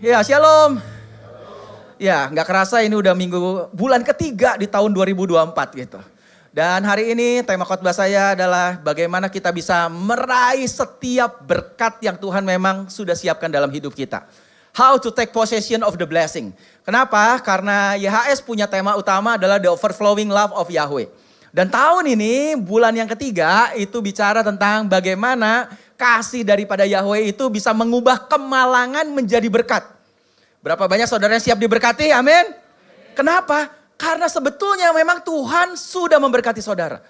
Ya, shalom. Ya, nggak kerasa ini udah bulan ketiga di tahun 2024 gitu. Dan hari ini tema khotbah saya adalah bagaimana kita bisa meraih setiap berkat yang Tuhan memang sudah siapkan dalam hidup kita. How to take possession of the blessing. Kenapa? Karena YHS punya tema utama adalah the overflowing love of Yahweh. Dan tahun ini bulan yang ketiga itu bicara tentang bagaimana kasih daripada Yahweh itu bisa mengubah kemalangan menjadi berkat. Berapa banyak saudara yang siap diberkati? Amin. Kenapa? Karena sebetulnya memang Tuhan sudah memberkati saudara.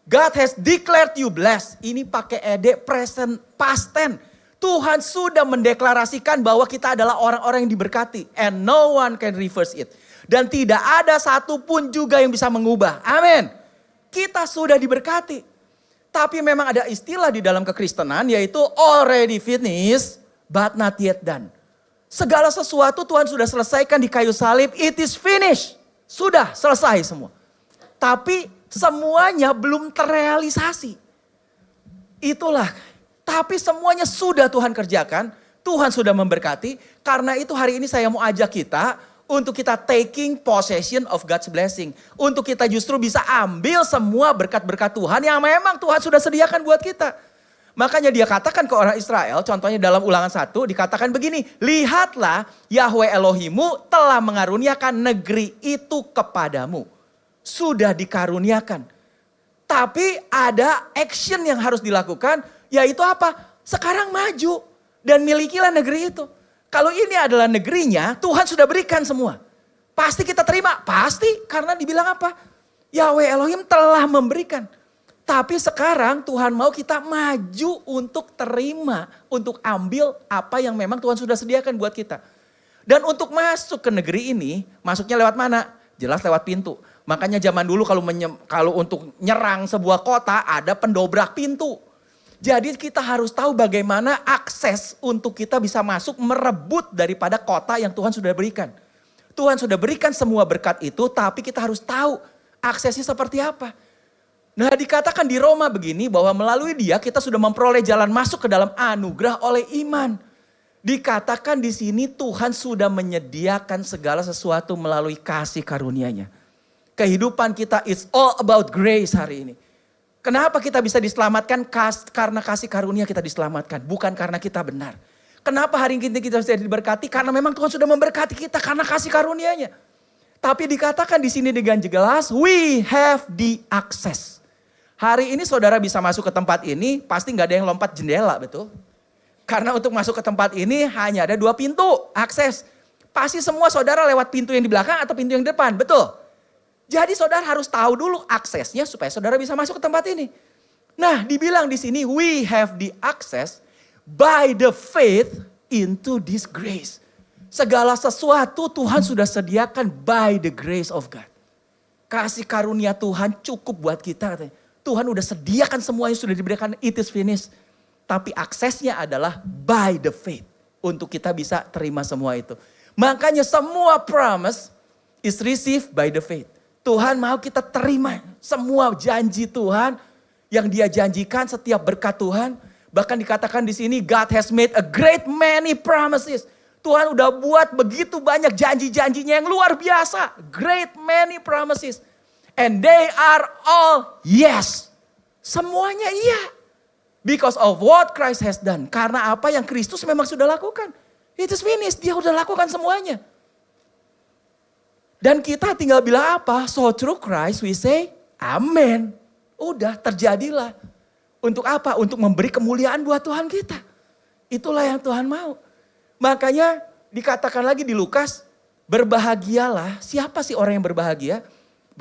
God has declared you blessed. Ini pakai ed present past tense. Tuhan sudah mendeklarasikan bahwa kita adalah orang-orang yang diberkati. And no one can reverse it. Dan tidak ada satupun juga yang bisa mengubah. Amin. Kita sudah diberkati. Tapi memang ada istilah di dalam kekristenan yaitu already finished but not yet done. Segala sesuatu Tuhan sudah selesaikan di kayu salib. It is finished. Sudah selesai semua. Tapi semuanya belum terrealisasi. Itulah. Tapi semuanya sudah Tuhan kerjakan. Tuhan sudah memberkati. Karena itu hari ini saya mau ajak kita untuk kita taking possession of God's blessing. Untuk kita justru bisa ambil semua berkat-berkat Tuhan yang memang Tuhan sudah sediakan buat kita. Makanya dia katakan ke orang Israel, contohnya dalam Ulangan 1 dikatakan begini. Lihatlah Yahweh Elohimmu telah mengaruniakan negeri itu kepadamu. Sudah dikaruniakan. Tapi ada action yang harus dilakukan, yaitu apa? Sekarang maju dan milikilah negeri itu. Kalau ini adalah negerinya, Tuhan sudah berikan semua. Pasti kita terima, pasti karena dibilang apa? Yahweh Elohim telah memberikan. Tapi sekarang Tuhan mau kita maju untuk terima, untuk ambil apa yang memang Tuhan sudah sediakan buat kita. Dan untuk masuk ke negeri ini, masuknya lewat mana? Jelas lewat pintu. Makanya zaman dulu kalau untuk nyerang sebuah kota ada pendobrak pintu. Jadi kita harus tahu bagaimana akses untuk kita bisa masuk merebut daripada kota yang Tuhan sudah berikan. Tuhan sudah berikan semua berkat itu, tapi kita harus tahu aksesnya seperti apa. Nah, dikatakan di Roma begini bahwa melalui dia kita sudah memperoleh jalan masuk ke dalam anugerah oleh iman. Dikatakan di sini Tuhan sudah menyediakan segala sesuatu melalui kasih karunia-Nya. Kehidupan kita is all about grace hari ini. Kenapa kita bisa diselamatkan? Karena kasih karunia kita diselamatkan, bukan karena kita benar. Kenapa hari ini kita bisa diberkati? Karena memang Tuhan sudah memberkati kita karena kasih karunia-Nya. Tapi dikatakan di sini dengan jelas, we have the access. Hari ini saudara bisa masuk ke tempat ini, pasti nggak ada yang lompat jendela, betul? Karena untuk masuk ke tempat ini hanya ada 2 pintu akses. Pasti semua saudara lewat pintu yang di belakang atau pintu yang di depan, betul? Jadi saudara harus tahu dulu aksesnya supaya saudara bisa masuk ke tempat ini. Nah, dibilang di sini we have the access by the faith into this grace. Segala sesuatu Tuhan sudah sediakan by the grace of God. Kasih karunia Tuhan cukup buat kita katanya. Tuhan udah sediakan semua yang sudah diberikan, it is finished. Tapi aksesnya adalah by the faith. Untuk kita bisa terima semua itu. Makanya semua promise is received by the faith. Tuhan mau kita terima semua janji Tuhan yang dia janjikan, setiap berkat Tuhan. Bahkan dikatakan di sini God has made a great many promises. Tuhan udah buat begitu banyak janji-janjinya yang luar biasa. Great many promises. And they are all yes. Semuanya iya. Because of what Christ has done. Karena apa yang Kristus memang sudah lakukan. It is finished. Dia sudah lakukan semuanya. Dan kita tinggal bilang apa? So through Christ we say amen. Udah terjadilah. Untuk apa? Untuk memberi kemuliaan buat Tuhan kita. Itulah yang Tuhan mau. Makanya dikatakan lagi di Lukas. Berbahagialah. Siapa sih orang yang berbahagia?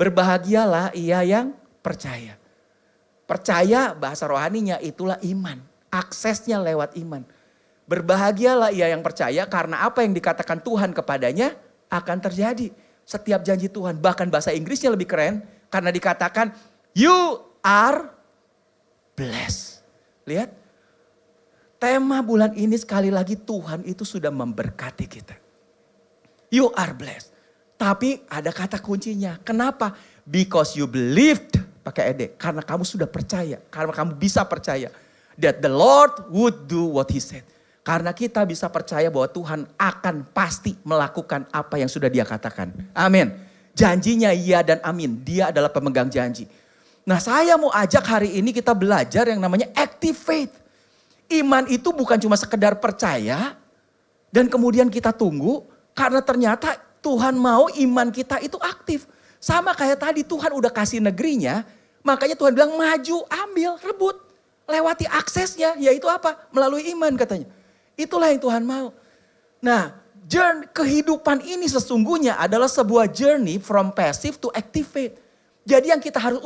Berbahagialah ia yang percaya. Percaya bahasa rohaninya itulah iman. Aksesnya lewat iman. Berbahagialah ia yang percaya karena apa yang dikatakan Tuhan kepadanya akan terjadi. Setiap janji Tuhan. Bahkan bahasa Inggrisnya lebih keren. Karena dikatakan you are blessed. Lihat. Tema bulan ini sekali lagi Tuhan itu sudah memberkati kita. You are blessed. Tapi ada kata kuncinya. Kenapa? Because you believed. Pakai ed. Karena kamu sudah percaya. Karena kamu bisa percaya. That the Lord would do what he said. Karena kita bisa percaya bahwa Tuhan akan pasti melakukan apa yang sudah Dia katakan. Amin. Janjinya iya dan amin. Dia adalah pemegang janji. Nah, saya mau ajak hari ini kita belajar yang namanya active faith. Iman itu bukan cuma sekedar percaya dan kemudian kita tunggu. Karena ternyata Tuhan mau iman kita itu aktif. Sama kayak tadi Tuhan udah kasih negerinya. Makanya Tuhan bilang maju, ambil, rebut. Lewati aksesnya, yaitu apa? Melalui iman katanya. Itulah yang Tuhan mau. Nah, kehidupan ini sesungguhnya adalah sebuah journey from passive to active faith. Jadi yang kita harus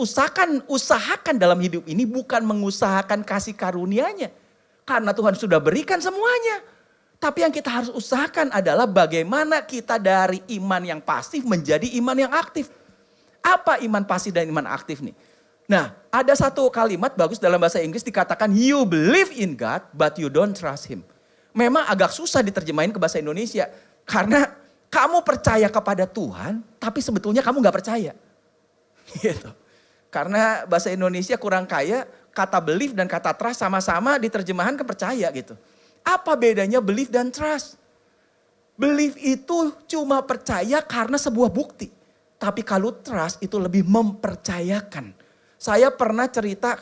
usahakan dalam hidup ini bukan mengusahakan kasih karunia-Nya. Karena Tuhan sudah berikan semuanya. Tapi yang kita harus usahakan adalah bagaimana kita dari iman yang pasif menjadi iman yang aktif. Apa iman pasif dan iman aktif nih? Nah, ada satu kalimat bagus dalam bahasa Inggris dikatakan you believe in God but you don't trust Him. Memang agak susah diterjemahin ke bahasa Indonesia. Karena kamu percaya kepada Tuhan tapi sebetulnya kamu gak percaya. Gitu. Karena bahasa Indonesia kurang kaya, kata believe dan kata trust sama-sama diterjemahan ke percaya gitu. Apa bedanya believe dan trust? Believe itu cuma percaya karena sebuah bukti. Tapi kalau trust itu lebih mempercayakan. Saya pernah cerita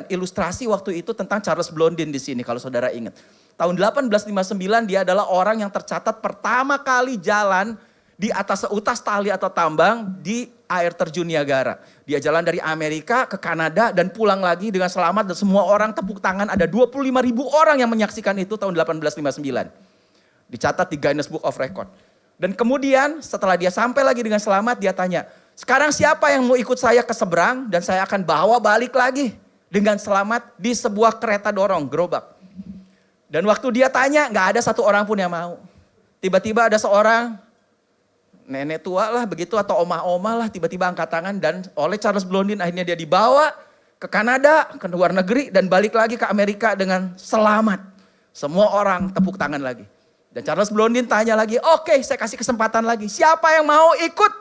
ilustrasi waktu itu tentang Charles Blondin di sini kalau saudara ingat. Tahun 1859 dia adalah orang yang tercatat pertama kali jalan di atas seutas tali atau tambang di air terjun Niagara. Dia jalan dari Amerika ke Kanada dan pulang lagi dengan selamat dan semua orang tepuk tangan. Ada 25.000 orang yang menyaksikan itu tahun 1859. Dicatat di Guinness Book of Record. Dan kemudian setelah dia sampai lagi dengan selamat dia tanya, sekarang siapa yang mau ikut saya ke seberang dan saya akan bawa balik lagi dengan selamat di sebuah kereta dorong, gerobak. Dan waktu dia tanya gak ada satu orang pun yang mau. Tiba-tiba ada seorang nenek tua lah begitu atau omah-omah lah tiba-tiba angkat tangan dan oleh Charles Blondin akhirnya dia dibawa ke Kanada, ke luar negeri dan balik lagi ke Amerika dengan selamat. Semua orang tepuk tangan lagi. Dan Charles Blondin tanya lagi, oke, saya kasih kesempatan lagi. Siapa yang mau ikut?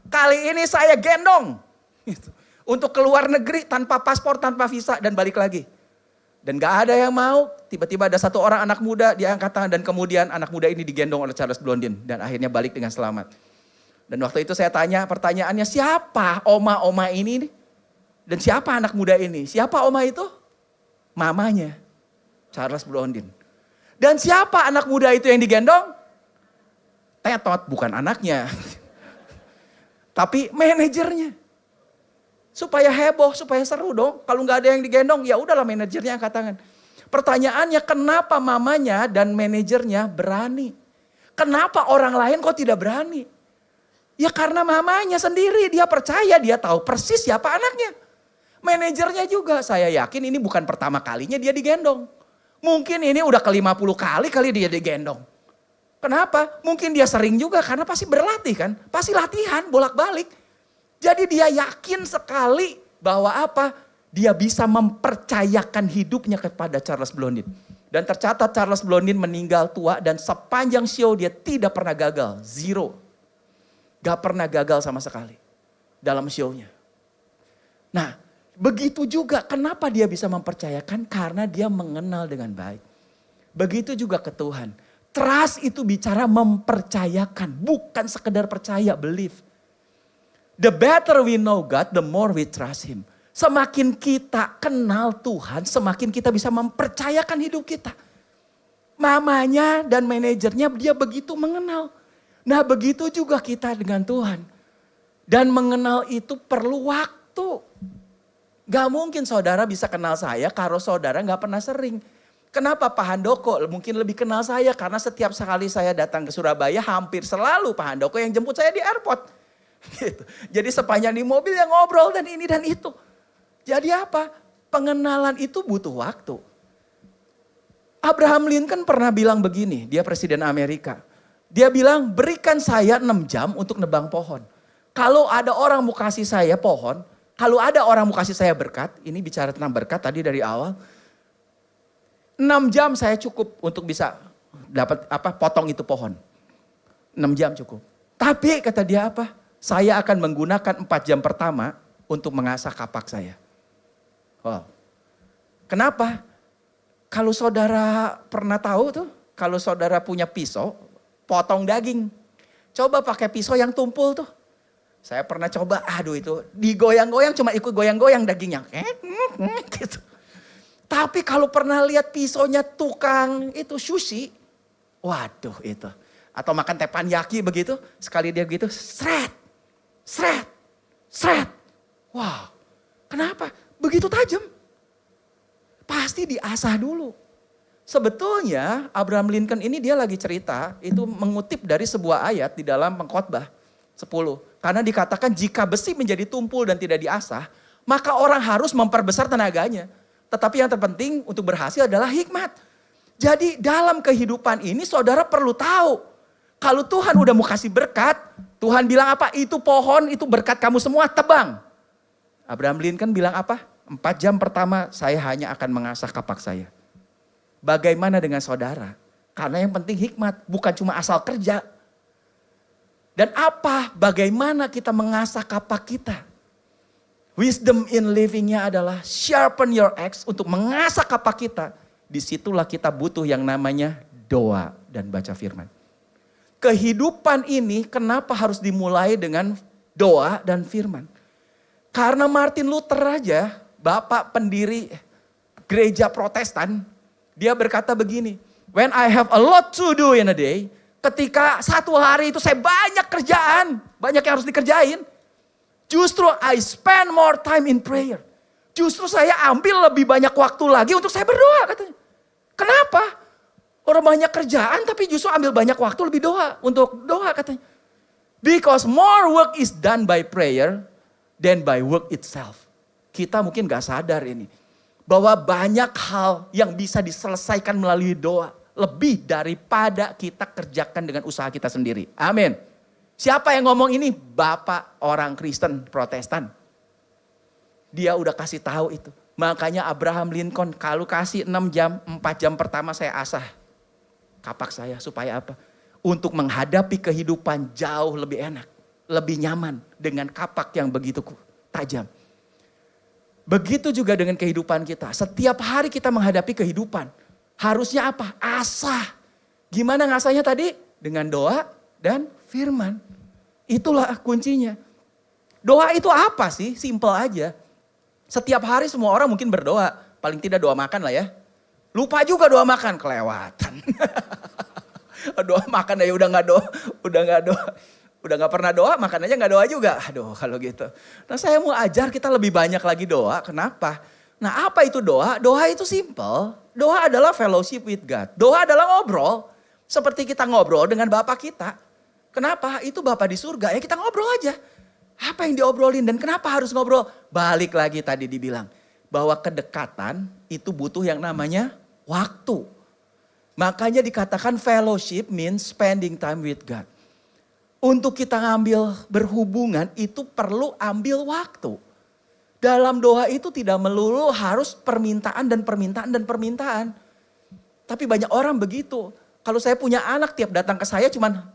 Kali ini saya gendong. Gitu. Untuk keluar negeri tanpa paspor, tanpa visa dan balik lagi. Dan gak ada yang mau. Tiba-tiba ada satu orang anak muda, dia angkat tangan dan kemudian anak muda ini digendong oleh Charles Blondin. Dan akhirnya balik dengan selamat. Dan waktu itu saya tanya pertanyaannya, siapa oma-oma ini? Dan siapa anak muda ini? Siapa oma itu? Mamanya, Charles Blondin. Dan siapa anak muda itu yang digendong? Tetot, bukan anaknya. Tapi manajernya. Supaya heboh, supaya seru dong. Kalau nggak ada yang digendong, ya udahlah manajernya angkat tangan. Pertanyaannya, kenapa mamanya dan manajernya berani? Kenapa orang lain kok tidak berani? Ya karena mamanya sendiri, dia percaya, dia tahu persis siapa anaknya. Manajernya juga, saya yakin ini bukan pertama kalinya dia digendong. Mungkin ini udah ke-50 kali dia digendong. Kenapa? Mungkin dia sering juga karena pasti berlatih kan. Pasti latihan bolak-balik. Jadi dia yakin sekali bahwa apa? Dia bisa mempercayakan hidupnya kepada Charles Blondin. Dan tercatat Charles Blondin meninggal tua dan sepanjang show dia tidak pernah gagal. Zero. Gak pernah gagal sama sekali dalam show-nya. Nah, begitu juga kenapa dia bisa mempercayakan? Karena dia mengenal dengan baik. Begitu juga ke Tuhan. Trust itu bicara mempercayakan, bukan sekedar percaya, believe. The better we know God, the more we trust Him. Semakin kita kenal Tuhan, semakin kita bisa mempercayakan hidup kita. Mamanya dan manajernya dia begitu mengenal. Nah begitu juga kita dengan Tuhan. Dan mengenal itu perlu waktu. Gak mungkin saudara bisa kenal saya kalau saudara gak pernah sering. Kenapa Pak Handoko mungkin lebih kenal saya? Karena setiap sekali saya datang ke Surabaya hampir selalu Pak Handoko yang jemput saya di airport. Gitu. Jadi sepanjang di mobil yang ngobrol dan ini dan itu. Jadi apa? Pengenalan itu butuh waktu. Abraham Lincoln pernah bilang begini, dia presiden Amerika. Dia bilang berikan saya 6 jam untuk nebang pohon. Kalau ada orang mau kasih saya pohon, kalau ada orang mau kasih saya berkat, ini bicara tentang berkat tadi dari awal. 6 jam saya cukup untuk bisa dapat potong itu pohon. 6 jam cukup. Tapi kata dia apa? Saya akan menggunakan 4 jam pertama untuk mengasah kapak saya. Wow. Kenapa? Kalau saudara pernah tahu tuh, kalau saudara punya pisau, potong daging. Coba pakai pisau yang tumpul tuh. Saya pernah coba, aduh itu digoyang-goyang cuma ikut goyang-goyang dagingnya. Gitu. Tapi kalau pernah lihat pisaunya tukang itu sushi, waduh itu. Atau makan teppanyaki begitu, sekali dia gitu, sret, sret, sret. Wow, kenapa? Begitu tajam. Pasti diasah dulu. Sebetulnya Abraham Lincoln ini dia lagi cerita, itu mengutip dari sebuah ayat di dalam Pengkhotbah 10. Karena dikatakan jika besi menjadi tumpul dan tidak diasah, maka orang harus memperbesar tenaganya. Tetapi yang terpenting untuk berhasil adalah hikmat. Jadi dalam kehidupan ini saudara perlu tahu, kalau Tuhan udah mau kasih berkat, Tuhan bilang apa? Itu pohon, itu berkat kamu semua, tebang. Abraham Lincoln bilang apa? 4 jam pertama saya hanya akan mengasah kapak saya. Bagaimana dengan saudara? Karena yang penting hikmat, bukan cuma asal kerja. Dan apa? Bagaimana kita mengasah kapak kita? Wisdom in livingnya adalah sharpen your axe untuk mengasah kapak kita. Disitulah kita butuh yang namanya doa dan baca firman. Kehidupan ini kenapa harus dimulai dengan doa dan firman? Karena Martin Luther aja, bapak pendiri gereja Protestan, dia berkata begini, when I have a lot to do in a day, ketika satu hari itu saya banyak kerjaan, banyak yang harus dikerjain, justru I spend more time in prayer. Justru saya ambil lebih banyak waktu lagi untuk saya berdoa katanya. Kenapa? Orang banyak kerjaan tapi justru ambil banyak waktu lebih doa, untuk doa katanya. Because more work is done by prayer than by work itself. Kita mungkin gak sadar ini. Bahwa banyak hal yang bisa diselesaikan melalui doa. Lebih daripada kita kerjakan dengan usaha kita sendiri. Amin. Siapa yang ngomong ini? Bapak orang Kristen Protestan. Dia udah kasih tahu itu. Makanya Abraham Lincoln kalau kasih 6 jam, 4 jam pertama saya asah kapak saya. Supaya apa? Untuk menghadapi kehidupan jauh lebih enak. Lebih nyaman dengan kapak yang begitu tajam. Begitu juga dengan kehidupan kita. Setiap hari kita menghadapi kehidupan. Harusnya apa? Asah. Gimana ngasahnya tadi? Dengan doa dan firman. Itulah kuncinya. Doa itu apa sih? Simple aja. Setiap hari semua orang mungkin berdoa. Paling tidak doa makan lah ya. Lupa juga doa makan. Kelewatan. Doa makan ya udah gak doa. Udah gak pernah doa, makan aja gak doa juga. Aduh kalau gitu. Nah saya mau ajar kita lebih banyak lagi doa. Kenapa? Nah apa itu doa? Doa itu simple. Doa adalah fellowship with God. Doa adalah ngobrol. Seperti kita ngobrol dengan Bapak kita. Kenapa? Itu Bapak di surga. Ya kita ngobrol aja. Apa yang diobrolin dan kenapa harus ngobrol? Balik lagi tadi dibilang. Bahwa kedekatan itu butuh yang namanya waktu. Makanya dikatakan fellowship means spending time with God. Untuk kita ngambil berhubungan itu perlu ambil waktu. Dalam doa itu tidak melulu harus permintaan dan permintaan dan permintaan. Tapi banyak orang begitu. Kalau saya punya anak tiap datang ke saya cuman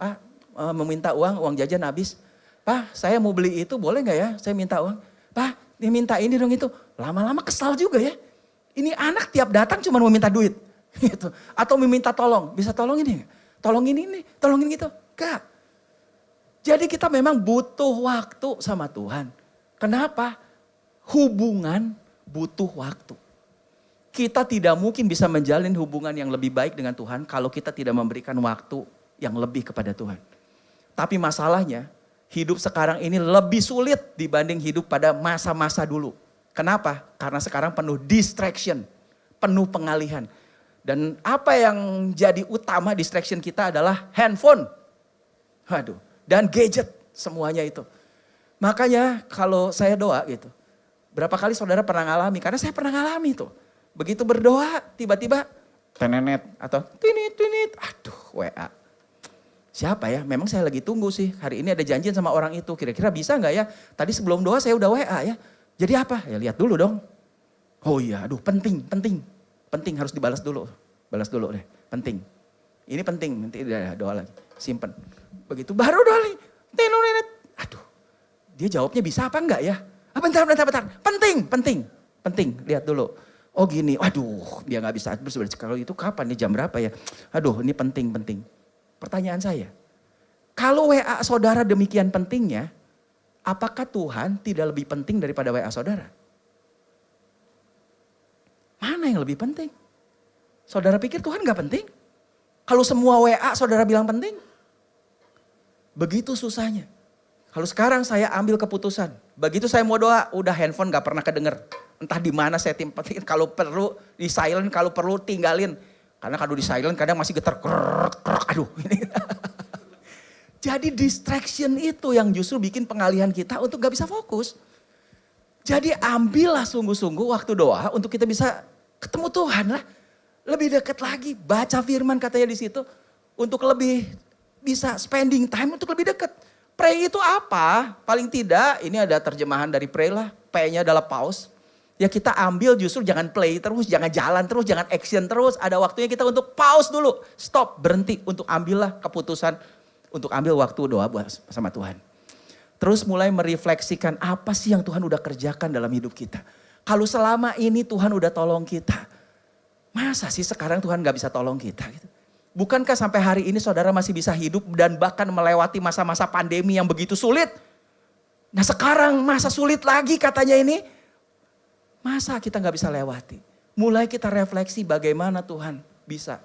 meminta uang jajan habis. Pak saya mau beli itu boleh gak ya saya minta uang. Pak dia minta ini dong itu. Lama-lama kesal juga ya. Ini anak tiap datang cuma mau minta duit. Gitu. Atau meminta tolong. Bisa tolong ini. Tolongin ini. Tolongin gitu. Gak. Jadi kita memang butuh waktu sama Tuhan. Kenapa? Hubungan butuh waktu. Kita tidak mungkin bisa menjalin hubungan yang lebih baik dengan Tuhan kalau kita tidak memberikan waktu yang lebih kepada Tuhan. Tapi masalahnya hidup sekarang ini lebih sulit dibanding hidup pada masa-masa dulu. Kenapa? Karena sekarang penuh distraction, penuh pengalihan. Dan apa yang jadi utama distraction kita adalah handphone. Waduh. Dan gadget semuanya itu. Makanya kalau saya doa gitu. Berapa kali saudara pernah ngalami? Karena saya pernah ngalami tuh. Begitu berdoa tiba-tiba tenenet atau tinit. Aduh WA. Siapa ya? Memang saya lagi tunggu sih. Hari ini ada janjian sama orang itu. Kira-kira bisa gak ya? Tadi sebelum doa saya udah WA ya. Jadi apa? Ya lihat dulu dong. Oh iya aduh penting. Penting harus dibalas dulu. Balas dulu deh. Penting. Ini penting. Nanti udah doa lagi. Simpen. Begitu baru doa lagi. Aduh. Dia jawabnya bisa apa enggak ya? Bentar. Penting. Lihat dulu. Oh gini, waduh dia gak bisa bersih. Kalau itu kapan nih, jam berapa ya? Aduh ini penting. Pertanyaan saya, kalau WA saudara demikian pentingnya, apakah Tuhan tidak lebih penting daripada WA saudara? Mana yang lebih penting? Saudara pikir Tuhan gak penting? Kalau semua WA saudara bilang penting? Begitu susahnya. Kalau sekarang saya ambil keputusan, begitu saya mau doa, udah handphone gak pernah kedenger. Entah di mana saya tempatin, kalau perlu di silent, kalau perlu tinggalin. Karena kalau di silent kadang masih getar, krek, aduh. Jadi distraction itu yang justru bikin pengalihan kita untuk gak bisa fokus. Jadi ambillah sungguh-sungguh waktu doa untuk kita bisa ketemu Tuhan lah. Lebih dekat lagi, baca firman katanya di situ. Untuk lebih bisa spending time untuk lebih dekat. Pray itu apa? Paling tidak ini ada terjemahan dari pray lah. P-nya adalah pause. Ya kita ambil justru jangan play terus, jangan jalan terus, jangan action terus. Ada waktunya kita untuk pause dulu. Stop, berhenti untuk ambillah keputusan. Untuk ambil waktu doa buat sama Tuhan. Terus mulai merefleksikan apa sih yang Tuhan udah kerjakan dalam hidup kita. Kalau selama ini Tuhan udah tolong kita. Masa sih sekarang Tuhan gak bisa tolong kita gitu. Bukankah sampai hari ini saudara masih bisa hidup dan bahkan melewati masa-masa pandemi yang begitu sulit. Nah sekarang masa sulit lagi katanya ini. Masa kita gak bisa lewati. Mulai kita refleksi bagaimana Tuhan bisa.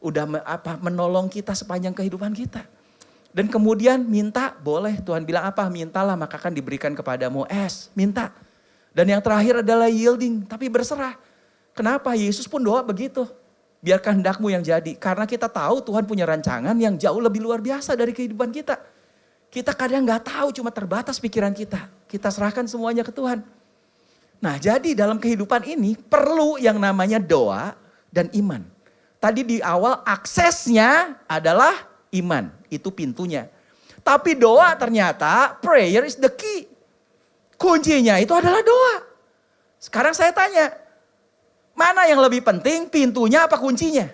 Udah menolong kita sepanjang kehidupan kita. Dan kemudian minta, boleh Tuhan bilang apa? Mintalah maka akan diberikan kepadamu. Minta. Dan yang terakhir adalah yielding, tapi berserah. Kenapa? Yesus pun doa begitu. Biar kehendakmu yang jadi. Karena kita tahu Tuhan punya rancangan yang jauh lebih luar biasa dari kehidupan kita. Kita kadang gak tahu, cuma terbatas pikiran kita. Kita serahkan semuanya ke Tuhan. Nah jadi dalam kehidupan ini perlu yang namanya doa dan iman. Tadi di awal aksesnya adalah iman, itu pintunya. Tapi doa ternyata prayer is the key. Kuncinya itu adalah doa. Sekarang saya tanya, mana yang lebih penting, pintunya apa kuncinya?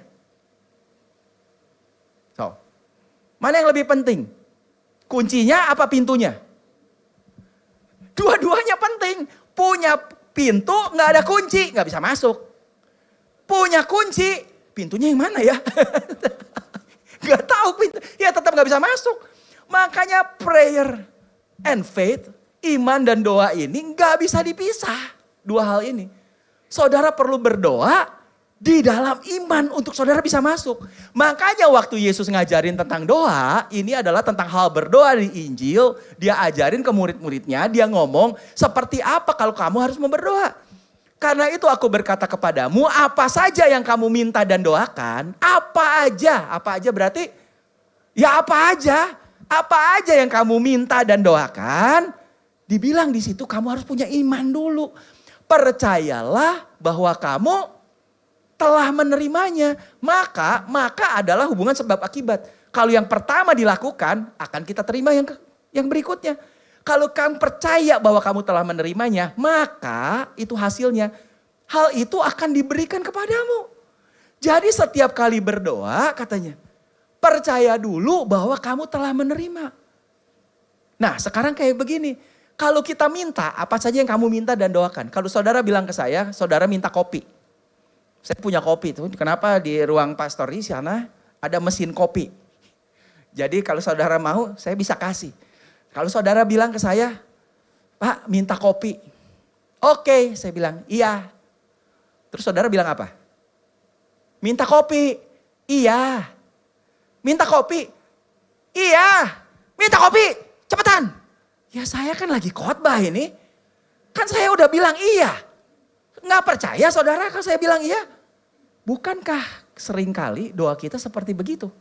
Mana yang lebih penting? Kuncinya apa pintunya? Dua-duanya penting. Punya pintu nggak ada kunci, nggak bisa masuk. Punya kunci, pintunya yang mana ya? Gak tahu pintu, ya tetap gak bisa masuk. Makanya prayer and faith, iman dan doa ini gak bisa dipisah. Dua hal ini. Saudara perlu berdoa di dalam iman untuk saudara bisa masuk. Makanya waktu Yesus ngajarin tentang doa, ini adalah tentang hal berdoa di Injil. Dia ajarin ke murid-muridnya, dia ngomong seperti apa kalau kamu harus berdoa. Karena itu aku berkata kepadamu, apa saja yang kamu minta dan doakan, apa aja berarti ya apa aja yang kamu minta dan doakan, dibilang di situ kamu harus punya iman dulu. Percayalah bahwa kamu telah menerimanya, maka adalah hubungan sebab akibat. Kalau yang pertama dilakukan, akan kita terima yang berikutnya. Kalau kamu percaya bahwa kamu telah menerimanya, maka itu hasilnya. Hal itu akan diberikan kepadamu. Jadi setiap kali berdoa katanya, percaya dulu bahwa kamu telah menerima. Nah sekarang kayak begini, kalau kita minta apa saja yang kamu minta dan doakan. Kalau saudara bilang ke saya, saudara minta kopi. Saya punya kopi tuh, kenapa di ruang pastor di sana ada mesin kopi. Jadi kalau saudara mau, saya bisa kasih. Kalau saudara bilang ke saya, Pak minta kopi. Oke, saya bilang iya. Terus saudara bilang apa? Minta kopi. Iya. Minta kopi. Iya. Minta kopi. Cepetan. Ya saya kan lagi khotbah ini. Kan saya udah bilang iya. Nggak percaya saudara kalau saya bilang iya? Bukankah seringkali doa kita seperti begitu?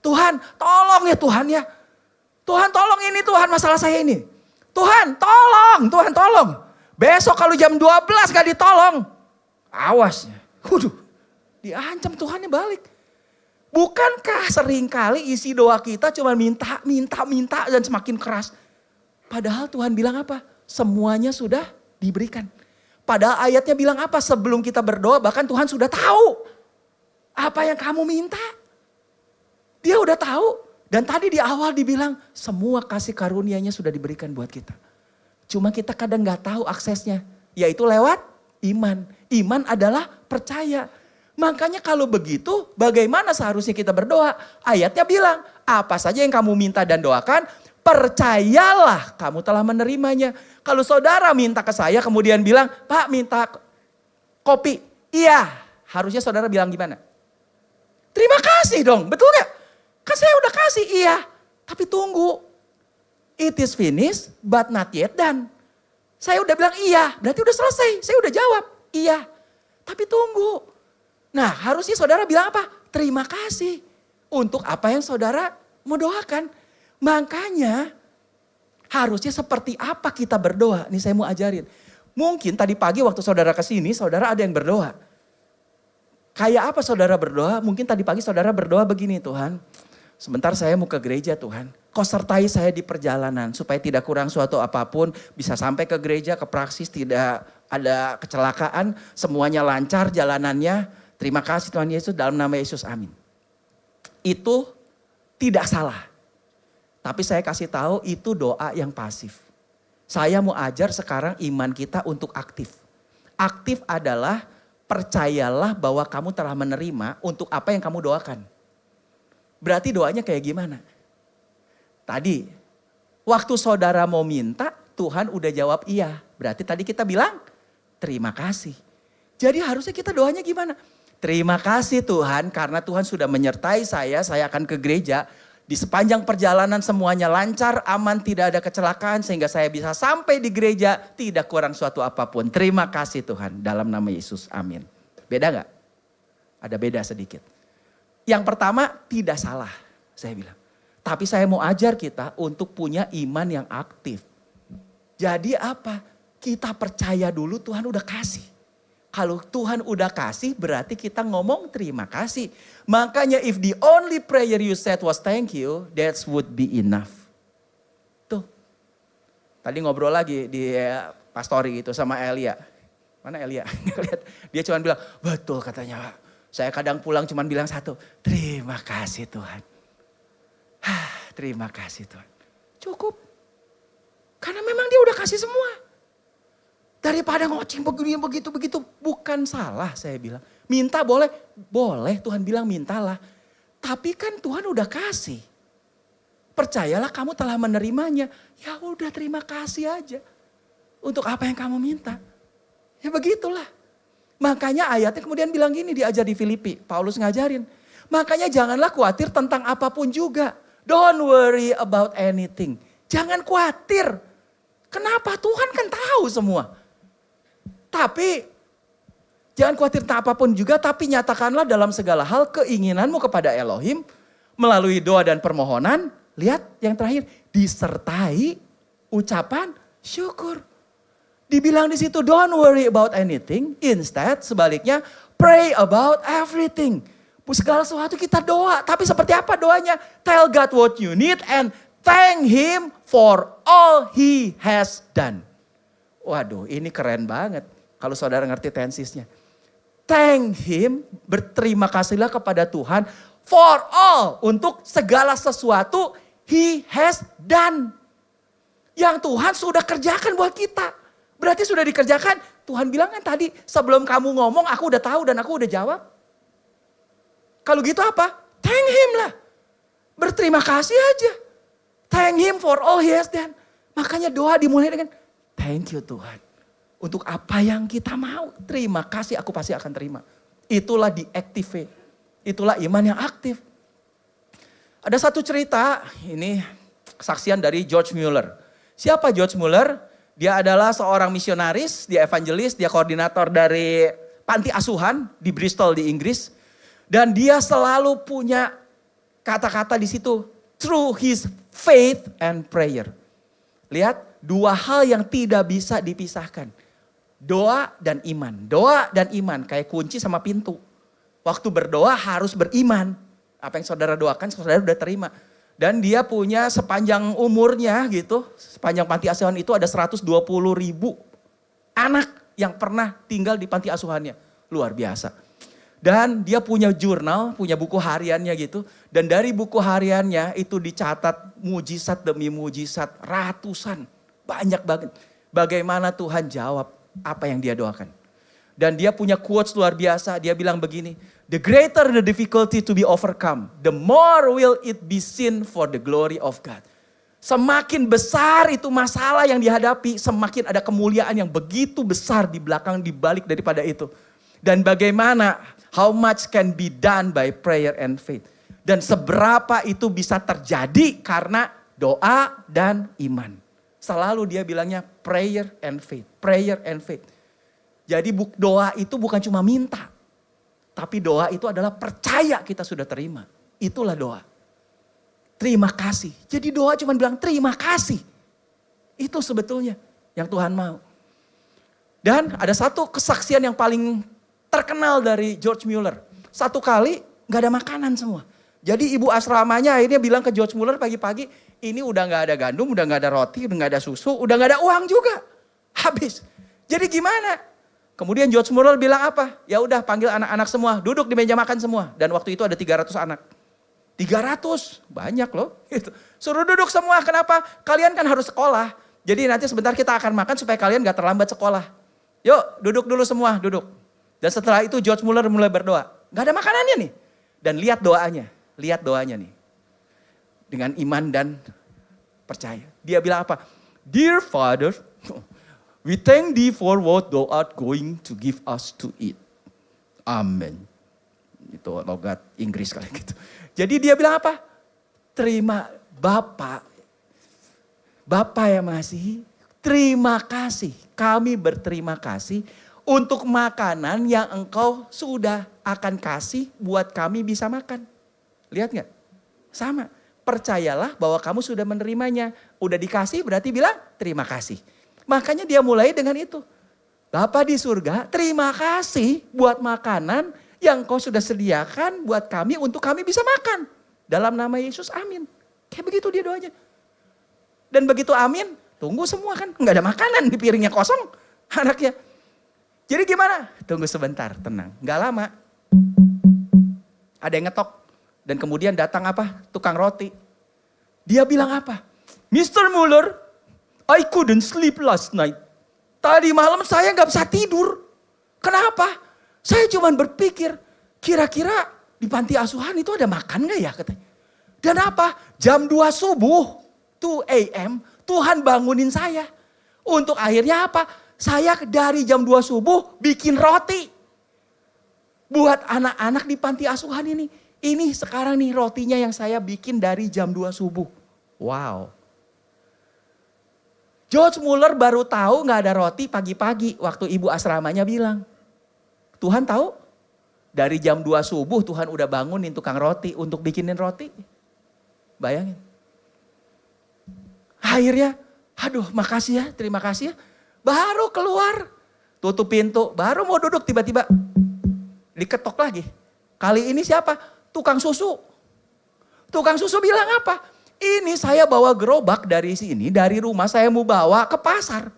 Tuhan tolong ya Tuhan ya. Tuhan tolong ini Tuhan masalah saya ini. Tuhan tolong. Besok kalau jam 12 gak ditolong. Awas. Diancam Tuhannya balik. Bukankah seringkali isi doa kita cuma minta dan semakin keras. Padahal Tuhan bilang apa? Semuanya sudah diberikan. Padahal ayatnya bilang apa? Sebelum kita berdoa bahkan Tuhan sudah tahu. Apa yang kamu minta. Dia udah tahu. Dan tadi di awal dibilang semua kasih karunia-Nya sudah diberikan buat kita. Cuma kita kadang gak tahu aksesnya. Yaitu lewat iman. Iman adalah percaya. Makanya kalau begitu bagaimana seharusnya kita berdoa? Ayatnya bilang, apa saja yang kamu minta dan doakan, percayalah kamu telah menerimanya. Kalau saudara minta ke saya kemudian bilang, Pak minta kopi. Iya, harusnya saudara bilang gimana? Terima kasih dong, betul gak? Kan saya udah kasih, iya. Tapi tunggu, it is finished but not yet done. Saya udah bilang iya, berarti udah selesai. Saya udah jawab, iya. Tapi tunggu. Nah harusnya saudara bilang apa? Terima kasih untuk apa yang saudara mau doakan. Makanya harusnya seperti apa kita berdoa. Nih saya mau ajarin. Mungkin tadi pagi waktu saudara kesini, saudara ada yang berdoa. Kayak apa saudara berdoa? Mungkin tadi pagi saudara berdoa begini, Tuhan. Sebentar saya mau ke gereja Tuhan. Kau sertai saya di perjalanan supaya tidak kurang suatu apapun. Bisa sampai ke gereja, ke praksis, tidak ada kecelakaan. Semuanya lancar jalanannya. Terima kasih Tuhan Yesus, dalam nama Yesus, amin. Itu tidak salah. Tapi saya kasih tahu itu doa yang pasif. Saya mau ajar sekarang iman kita untuk aktif. Aktif adalah percayalah bahwa kamu telah menerima untuk apa yang kamu doakan. Berarti doanya kayak gimana? Tadi, waktu saudara mau minta, Tuhan udah jawab iya. Berarti tadi kita bilang, terima kasih. Jadi harusnya kita doanya gimana? Terima kasih Tuhan karena Tuhan sudah menyertai saya akan ke gereja. Di sepanjang perjalanan semuanya lancar, aman, tidak ada kecelakaan sehingga saya bisa sampai di gereja tidak kurang suatu apapun. Terima kasih Tuhan dalam nama Yesus, amin. Beda gak? Ada beda sedikit. Yang pertama tidak salah saya bilang. Tapi saya mau ajar kita untuk punya iman yang aktif. Jadi apa? Kita percaya dulu Tuhan udah kasih. Kalau Tuhan udah kasih berarti kita ngomong terima kasih. Makanya if the only prayer you said was thank you, that would be enough. Tuh. Tadi ngobrol lagi di pastori gitu sama Elia. Mana Elia? Dia cuma bilang, betul katanya Pak. Saya kadang pulang cuma bilang satu, terima kasih Tuhan. Terima kasih Tuhan. Cukup. Karena memang dia udah kasih semua. Daripada ngoceng begitu. Bukan salah saya bilang. Minta boleh. Boleh Tuhan bilang mintalah. Tapi kan Tuhan udah kasih. Percayalah kamu telah menerimanya. Ya udah terima kasih aja. Untuk apa yang kamu minta. Ya begitulah. Makanya ayatnya kemudian bilang gini diajar di Filipi. Paulus ngajarin. Makanya janganlah khawatir tentang apapun juga. Don't worry about anything. Jangan khawatir. Kenapa? Tuhan kan tahu semua. Tapi jangan khawatir tentang apapun juga, tapi nyatakanlah dalam segala hal keinginanmu kepada Elohim melalui doa dan permohonan. Lihat yang terakhir, disertai ucapan syukur. Dibilang di situ don't worry about anything, instead sebaliknya pray about everything. Segala sesuatu kita doa, tapi seperti apa doanya? Tell God what you need and thank Him for all He has done. Waduh, ini keren banget. Kalau saudara ngerti tensisnya. Thank Him, berterima kasihlah kepada Tuhan for all, untuk segala sesuatu He has done. Yang Tuhan sudah kerjakan buat kita. Berarti sudah dikerjakan. Tuhan bilang kan tadi, sebelum kamu ngomong aku udah tahu dan aku udah jawab. Kalau gitu apa? Thank Him lah. Berterima kasih aja. Thank Him for all He has done. Makanya doa dimulai dengan thank you Tuhan. Untuk apa yang kita mau, terima kasih aku pasti akan terima. Itulah di-activate. Itulah iman yang aktif. Ada satu cerita, ini kesaksian dari George Mueller. Siapa George Mueller? Dia adalah seorang misionaris, dia evangelis, dia koordinator dari panti asuhan di Bristol di Inggris. Dan dia selalu punya kata-kata di situ, through his faith and prayer. Lihat, dua hal yang tidak bisa dipisahkan. Doa dan iman. Doa dan iman kayak kunci sama pintu. Waktu berdoa harus beriman. Apa yang saudara doakan saudara udah terima. Dan dia punya sepanjang umurnya gitu. Sepanjang panti asuhan itu ada 120.000 anak yang pernah tinggal di panti asuhannya. Luar biasa. Dan dia punya jurnal, punya buku hariannya gitu. Dan dari buku hariannya itu dicatat mujizat demi mujizat. Ratusan. Banyak banget. Bagaimana Tuhan jawab apa yang dia doakan. Dan dia punya quotes luar biasa. Dia bilang begini, the greater the difficulty to be overcome, the more will it be seen for the glory of God. Semakin besar itu masalah yang dihadapi, semakin ada kemuliaan yang begitu besar di belakang, di balik daripada itu. Dan bagaimana, how much can be done by prayer and faith. Dan seberapa itu bisa terjadi karena doa dan iman. Selalu dia bilangnya prayer and faith, prayer and faith. Jadi doa itu bukan cuma minta. Tapi doa itu adalah percaya kita sudah terima. Itulah doa. Terima kasih. Jadi doa cuma bilang terima kasih. Itu sebetulnya yang Tuhan mau. Dan ada satu kesaksian yang paling terkenal dari George Mueller. Satu kali gak ada makanan semua. Jadi ibu asramanya akhirnya bilang ke George Mueller pagi-pagi, ini udah gak ada gandum, udah gak ada roti, udah gak ada susu, udah gak ada uang juga. Habis. Jadi gimana? Kemudian George Mueller bilang apa? Ya udah panggil anak-anak semua, duduk di meja makan semua. Dan waktu itu ada 300 anak. 300, banyak loh. Gitu. Suruh duduk semua, kenapa? Kalian kan harus sekolah. Jadi nanti sebentar kita akan makan supaya kalian gak terlambat sekolah. Yuk duduk dulu semua, duduk. Dan setelah itu George Mueller mulai berdoa. Gak ada makanannya nih. Dan lihat doanya nih. Dengan iman dan percaya. Dia bilang apa? Dear Father, we thank thee for what thou art going to give us to eat. Amen. Itu logat Inggris kali gitu. Jadi dia bilang apa? Terima Bapak yang mengasihi, terima kasih. Kami berterima kasih untuk makanan yang engkau sudah akan kasih buat kami bisa makan. Lihat gak? Sama. Percayalah bahwa kamu sudah menerimanya. Udah dikasih berarti bilang terima kasih. Makanya dia mulai dengan itu. Bapa di surga, terima kasih buat makanan yang kau sudah sediakan buat kami untuk kami bisa makan. Dalam nama Yesus, amin. Kayak begitu dia doanya. Dan begitu amin, tunggu semua kan. Nggak ada makanan di piringnya kosong anaknya. Jadi gimana? Tunggu sebentar, tenang. Nggak lama. Ada yang ngetok. Dan kemudian datang apa? Tukang roti. Dia bilang apa? Mr. Mueller, I couldn't sleep last night. Tadi malam saya gak bisa tidur. Kenapa? Saya cuma berpikir, kira-kira di panti asuhan itu ada makan gak ya? Katanya. Dan apa? Jam 2 subuh, 2 a.m. Tuhan bangunin saya. Untuk akhirnya apa? Saya dari jam 2 subuh bikin roti. Buat anak-anak di panti asuhan ini. Ini sekarang nih rotinya yang saya bikin dari jam 2 subuh. Wow. George Mueller baru tahu gak ada roti pagi-pagi waktu ibu asramanya bilang. Tuhan tahu? Dari jam 2 subuh Tuhan udah bangunin tukang roti untuk bikinin roti. Bayangin. Akhirnya, aduh makasih ya, terima kasih ya. Baru keluar, tutup pintu, baru mau duduk tiba-tiba diketok lagi. Kali ini siapa? Tukang susu. Tukang susu bilang apa? Ini saya bawa gerobak dari sini, dari rumah saya mau bawa ke pasar.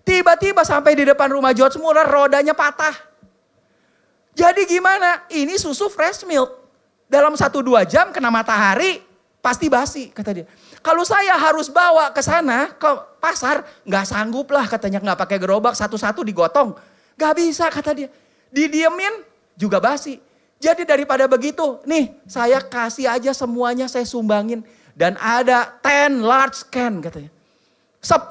Tiba-tiba sampai di depan rumah George Mueller rodanya patah. Jadi gimana? Ini susu fresh milk. Dalam 1-2 jam kena matahari pasti basi kata dia. Kalau saya harus bawa ke sana ke pasar gak sanggup lah katanya. Gak pakai gerobak satu-satu digotong. Gak bisa kata dia. Didiemin juga basi. Jadi daripada begitu, nih saya kasih aja semuanya saya sumbangin. Dan ada 10 large can katanya. 10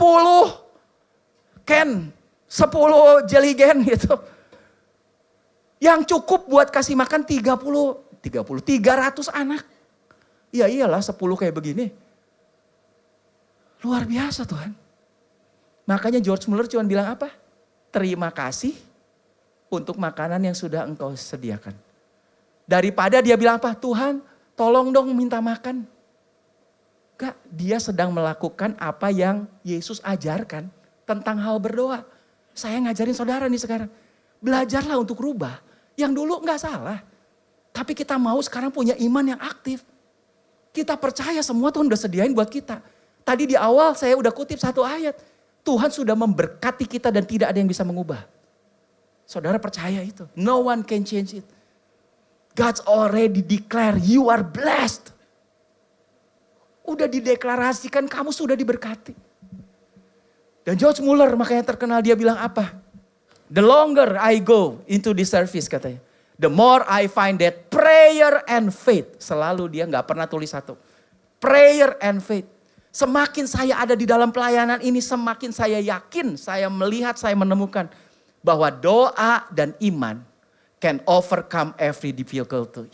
can, 10 jeligen gitu. Yang cukup buat kasih makan 300 anak. Ya iyalah 10 kayak begini. Luar biasa Tuhan. Makanya George Mueller cuma bilang apa? Terima kasih untuk makanan yang sudah engkau sediakan. Daripada dia bilang apa? Tuhan tolong dong minta makan. Enggak, dia sedang melakukan apa yang Yesus ajarkan tentang hal berdoa. Saya ngajarin saudara nih sekarang. Belajarlah untuk rubah. Yang dulu enggak salah. Tapi kita mau sekarang punya iman yang aktif. Kita percaya semua Tuhan udah sediain buat kita. Tadi di awal saya udah kutip satu ayat. Tuhan sudah memberkati kita dan tidak ada yang bisa mengubah. Saudara percaya itu. No one can change it. God's already declare you are blessed. Udah dideklarasikan kamu sudah diberkati. Dan George Mueller makanya terkenal dia bilang apa? The longer I go into this service katanya. The more I find that prayer and faith. Selalu dia gak pernah tulis satu. Prayer and faith. Semakin saya ada di dalam pelayanan ini, semakin saya yakin, saya melihat, saya menemukan bahwa doa dan iman can overcome every difficulty.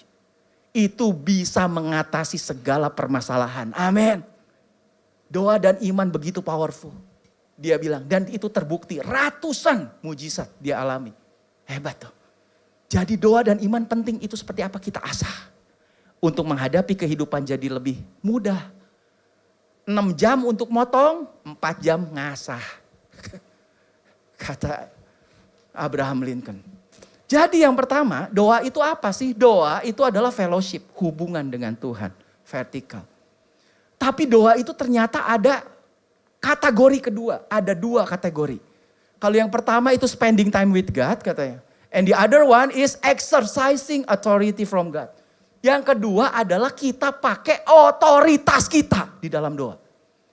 Itu bisa mengatasi segala permasalahan. Amin. Doa dan iman begitu powerful. Dia bilang, dan itu terbukti ratusan mujizat dia alami. Hebat tuh. Jadi doa dan iman penting, itu seperti apa kita asah. Untuk menghadapi kehidupan jadi lebih mudah. 6 jam untuk motong, 4 jam ngasah. Kata Abraham Lincoln. Jadi yang pertama, doa itu apa sih? Doa itu adalah fellowship, hubungan dengan Tuhan, vertikal. Tapi doa itu ternyata ada kategori kedua, ada 2 kategori. Kalau yang pertama itu spending time with God katanya. And the other one is exercising authority from God. Yang kedua adalah kita pakai otoritas kita di dalam doa.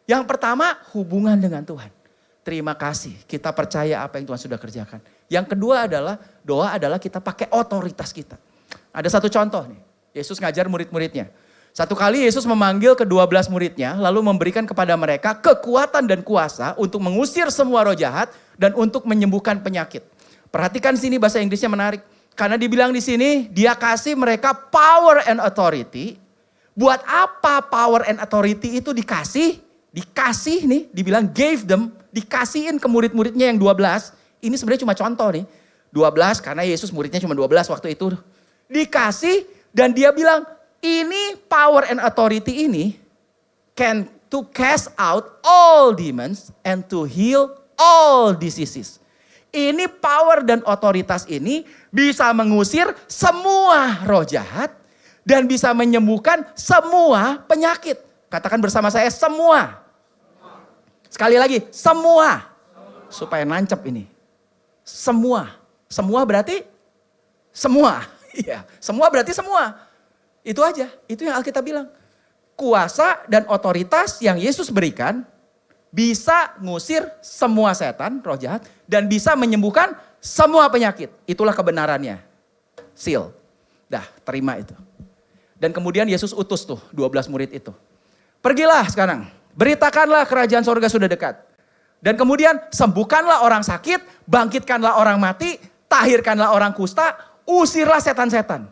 Yang pertama hubungan dengan Tuhan. Terima kasih, kita percaya apa yang Tuhan sudah kerjakan. Yang kedua adalah doa adalah kita pakai otoritas kita. Ada satu contoh nih, Yesus ngajar murid-muridnya. Satu kali Yesus memanggil ke-12 muridnya, lalu memberikan kepada mereka kekuatan dan kuasa untuk mengusir semua roh jahat dan untuk menyembuhkan penyakit. Perhatikan sini bahasa Inggrisnya menarik. Karena dibilang di sini, dia kasih mereka power and authority. Buat apa power and authority itu dikasih? Dikasih nih, dibilang gave them, dikasihin ke murid-muridnya yang 12. Ini sebenarnya cuma contoh nih. 12 karena Yesus muridnya cuma 12 waktu itu. Dikasih dan dia bilang, ini power and authority ini can to cast out all demons and to heal all diseases. Ini power dan otoritas ini bisa mengusir semua roh jahat dan bisa menyembuhkan semua penyakit. Katakan bersama saya, semua. Sekali lagi, semua. Supaya nancep ini. Semua. Semua berarti semua. Iya, semua berarti semua. Itu aja, itu yang Alkitab bilang. Kuasa dan otoritas yang Yesus berikan bisa ngusir semua setan, roh jahat, dan bisa menyembuhkan semua penyakit. Itulah kebenarannya. Seal. Dah, terima itu. Dan kemudian Yesus utus tuh 12 murid itu. Pergilah sekarang, beritakanlah kerajaan sorga sudah dekat. Dan kemudian sembuhkanlah orang sakit, bangkitkanlah orang mati, tahirkanlah orang kusta, usirlah setan-setan.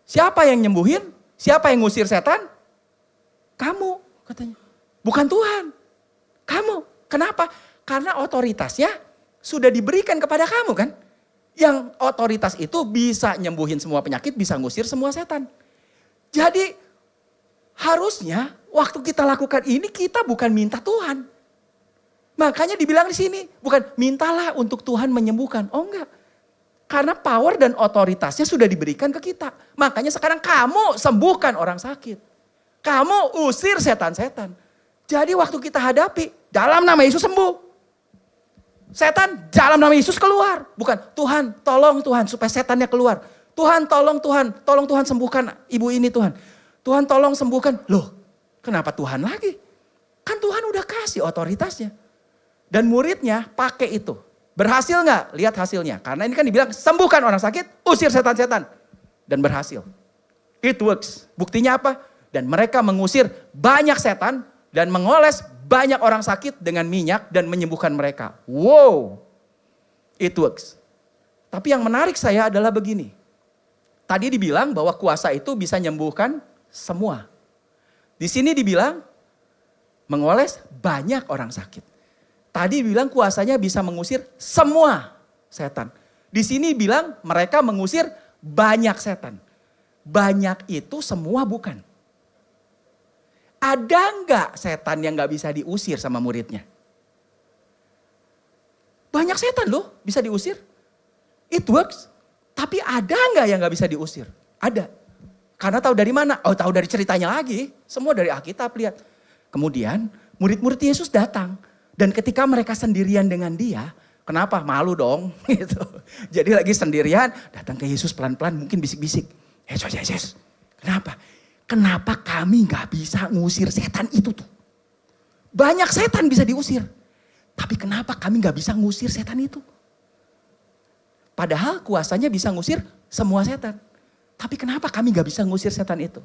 Siapa yang nyembuhin? Siapa yang ngusir setan? Kamu katanya. Bukan Tuhan. Kamu. Kenapa? Karena otoritasnya sudah diberikan kepada kamu kan. Yang otoritas itu bisa nyembuhin semua penyakit, bisa ngusir semua setan. Jadi harusnya waktu kita lakukan ini kita bukan minta Tuhan. Makanya dibilang di sini bukan mintalah untuk Tuhan menyembuhkan. Oh enggak. Karena power dan otoritasnya sudah diberikan ke kita. Makanya sekarang kamu sembuhkan orang sakit. Kamu usir setan-setan. Jadi waktu kita hadapi, dalam nama Yesus sembuh. Setan dalam nama Yesus keluar. Bukan, Tuhan tolong Tuhan supaya setannya keluar. Tuhan tolong Tuhan sembuhkan ibu ini Tuhan. Tuhan tolong sembuhkan. Loh, kenapa Tuhan lagi? Kan Tuhan udah kasih otoritasnya. Dan muridnya pakai itu. Berhasil nggak? Lihat hasilnya. Karena ini kan dibilang sembuhkan orang sakit, usir setan-setan. Dan berhasil. It works. Buktinya apa? Dan mereka mengusir banyak setan dan mengoles banyak orang sakit dengan minyak dan menyembuhkan mereka. Wow. It works. Tapi yang menarik saya adalah begini. Tadi dibilang bahwa kuasa itu bisa menyembuhkan semua. Di sini dibilang mengoles banyak orang sakit. Tadi bilang kuasanya bisa mengusir semua setan. Di sini bilang mereka mengusir banyak setan. Banyak itu semua bukan. Ada enggak setan yang gak bisa diusir sama muridnya? Banyak setan loh bisa diusir. It works. Tapi ada enggak yang gak bisa diusir? Ada. Karena tahu dari mana? Oh tahu dari ceritanya lagi. Semua dari Alkitab lihat. Kemudian murid-murid Yesus datang. Dan ketika mereka sendirian dengan dia, kenapa? Malu dong. Gitu. Jadi lagi sendirian, datang ke Yesus pelan-pelan mungkin bisik-bisik. Yesus, kenapa? Kenapa kami gak bisa ngusir setan itu tuh? Banyak setan bisa diusir. Tapi kenapa kami gak bisa ngusir setan itu? Padahal kuasanya bisa ngusir semua setan. Tapi kenapa kami gak bisa ngusir setan itu?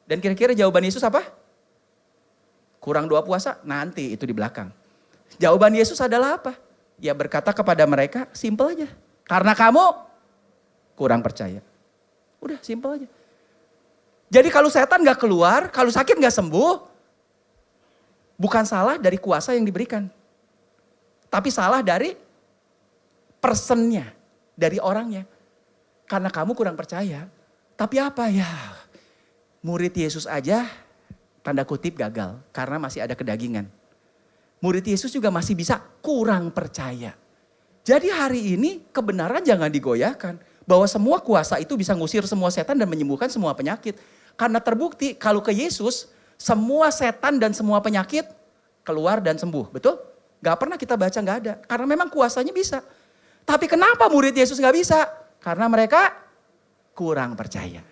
Dan kira-kira jawaban Yesus apa? Kurang doa puasa? Nanti itu di belakang. Jawaban Yesus adalah apa? Ya berkata kepada mereka, simple aja. Karena kamu kurang percaya. Udah simple aja. Jadi kalau setan gak keluar, kalau sakit gak sembuh, bukan salah dari kuasa yang diberikan. Tapi salah dari personnya, dari orangnya. Karena kamu kurang percaya. Tapi apa ya, murid Yesus aja tanda kutip gagal karena masih ada kedagingan. Murid Yesus juga masih bisa kurang percaya. Jadi hari ini kebenaran jangan digoyahkan. Bahwa semua kuasa itu bisa ngusir semua setan dan menyembuhkan semua penyakit. Karena terbukti kalau ke Yesus, semua setan dan semua penyakit keluar dan sembuh. Betul? Gak pernah kita baca, gak ada. Karena memang kuasanya bisa. Tapi kenapa murid Yesus gak bisa? Karena mereka kurang percaya.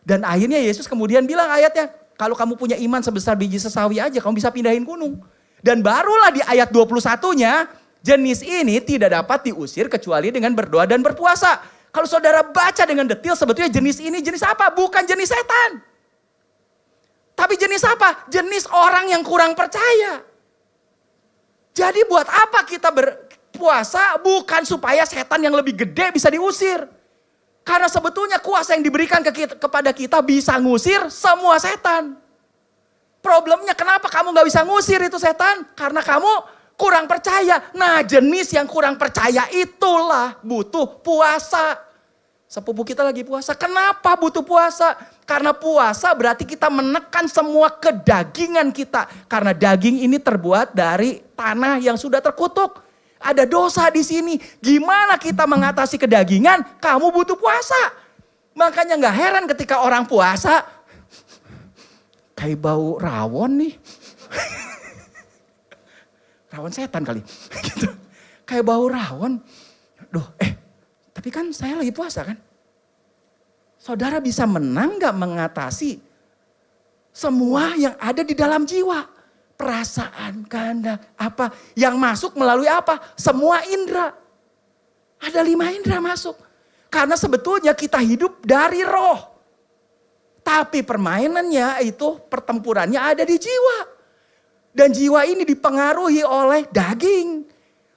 Dan akhirnya Yesus kemudian bilang ayatnya, kalau kamu punya iman sebesar biji sesawi aja, kamu bisa pindahin gunung. Dan barulah di ayat 21-nya, jenis ini tidak dapat diusir kecuali dengan berdoa dan berpuasa. Kalau saudara baca dengan detail, sebetulnya jenis ini jenis apa? Bukan jenis setan. Tapi jenis apa? Jenis orang yang kurang percaya. Jadi buat apa kita berpuasa? Bukan supaya setan yang lebih gede bisa diusir. Karena sebetulnya kuasa yang diberikan kepada kita bisa ngusir semua setan. Problemnya kenapa kamu gak bisa ngusir itu setan? Karena kamu kurang percaya. Nah jenis yang kurang percaya itulah butuh puasa. Sepupu kita lagi puasa. Kenapa butuh puasa? Karena puasa berarti kita menekan semua kedagingan kita. Karena daging ini terbuat dari tanah yang sudah terkutuk. Ada dosa di sini. Gimana kita mengatasi kedagingan? Kamu butuh puasa. Makanya gak heran ketika orang puasa. Kayak bau rawon nih. Rawon setan kali. Gitu. Kayak bau rawon. Duh, tapi kan saya lagi puasa kan. Saudara bisa menang gak mengatasi semua yang ada di dalam jiwa. Perasaan, kehendak, apa. Yang masuk melalui apa? Semua indera. Ada 5 indera masuk. Karena sebetulnya kita hidup dari roh. Tapi permainannya itu pertempurannya ada di jiwa. Dan jiwa ini dipengaruhi oleh daging.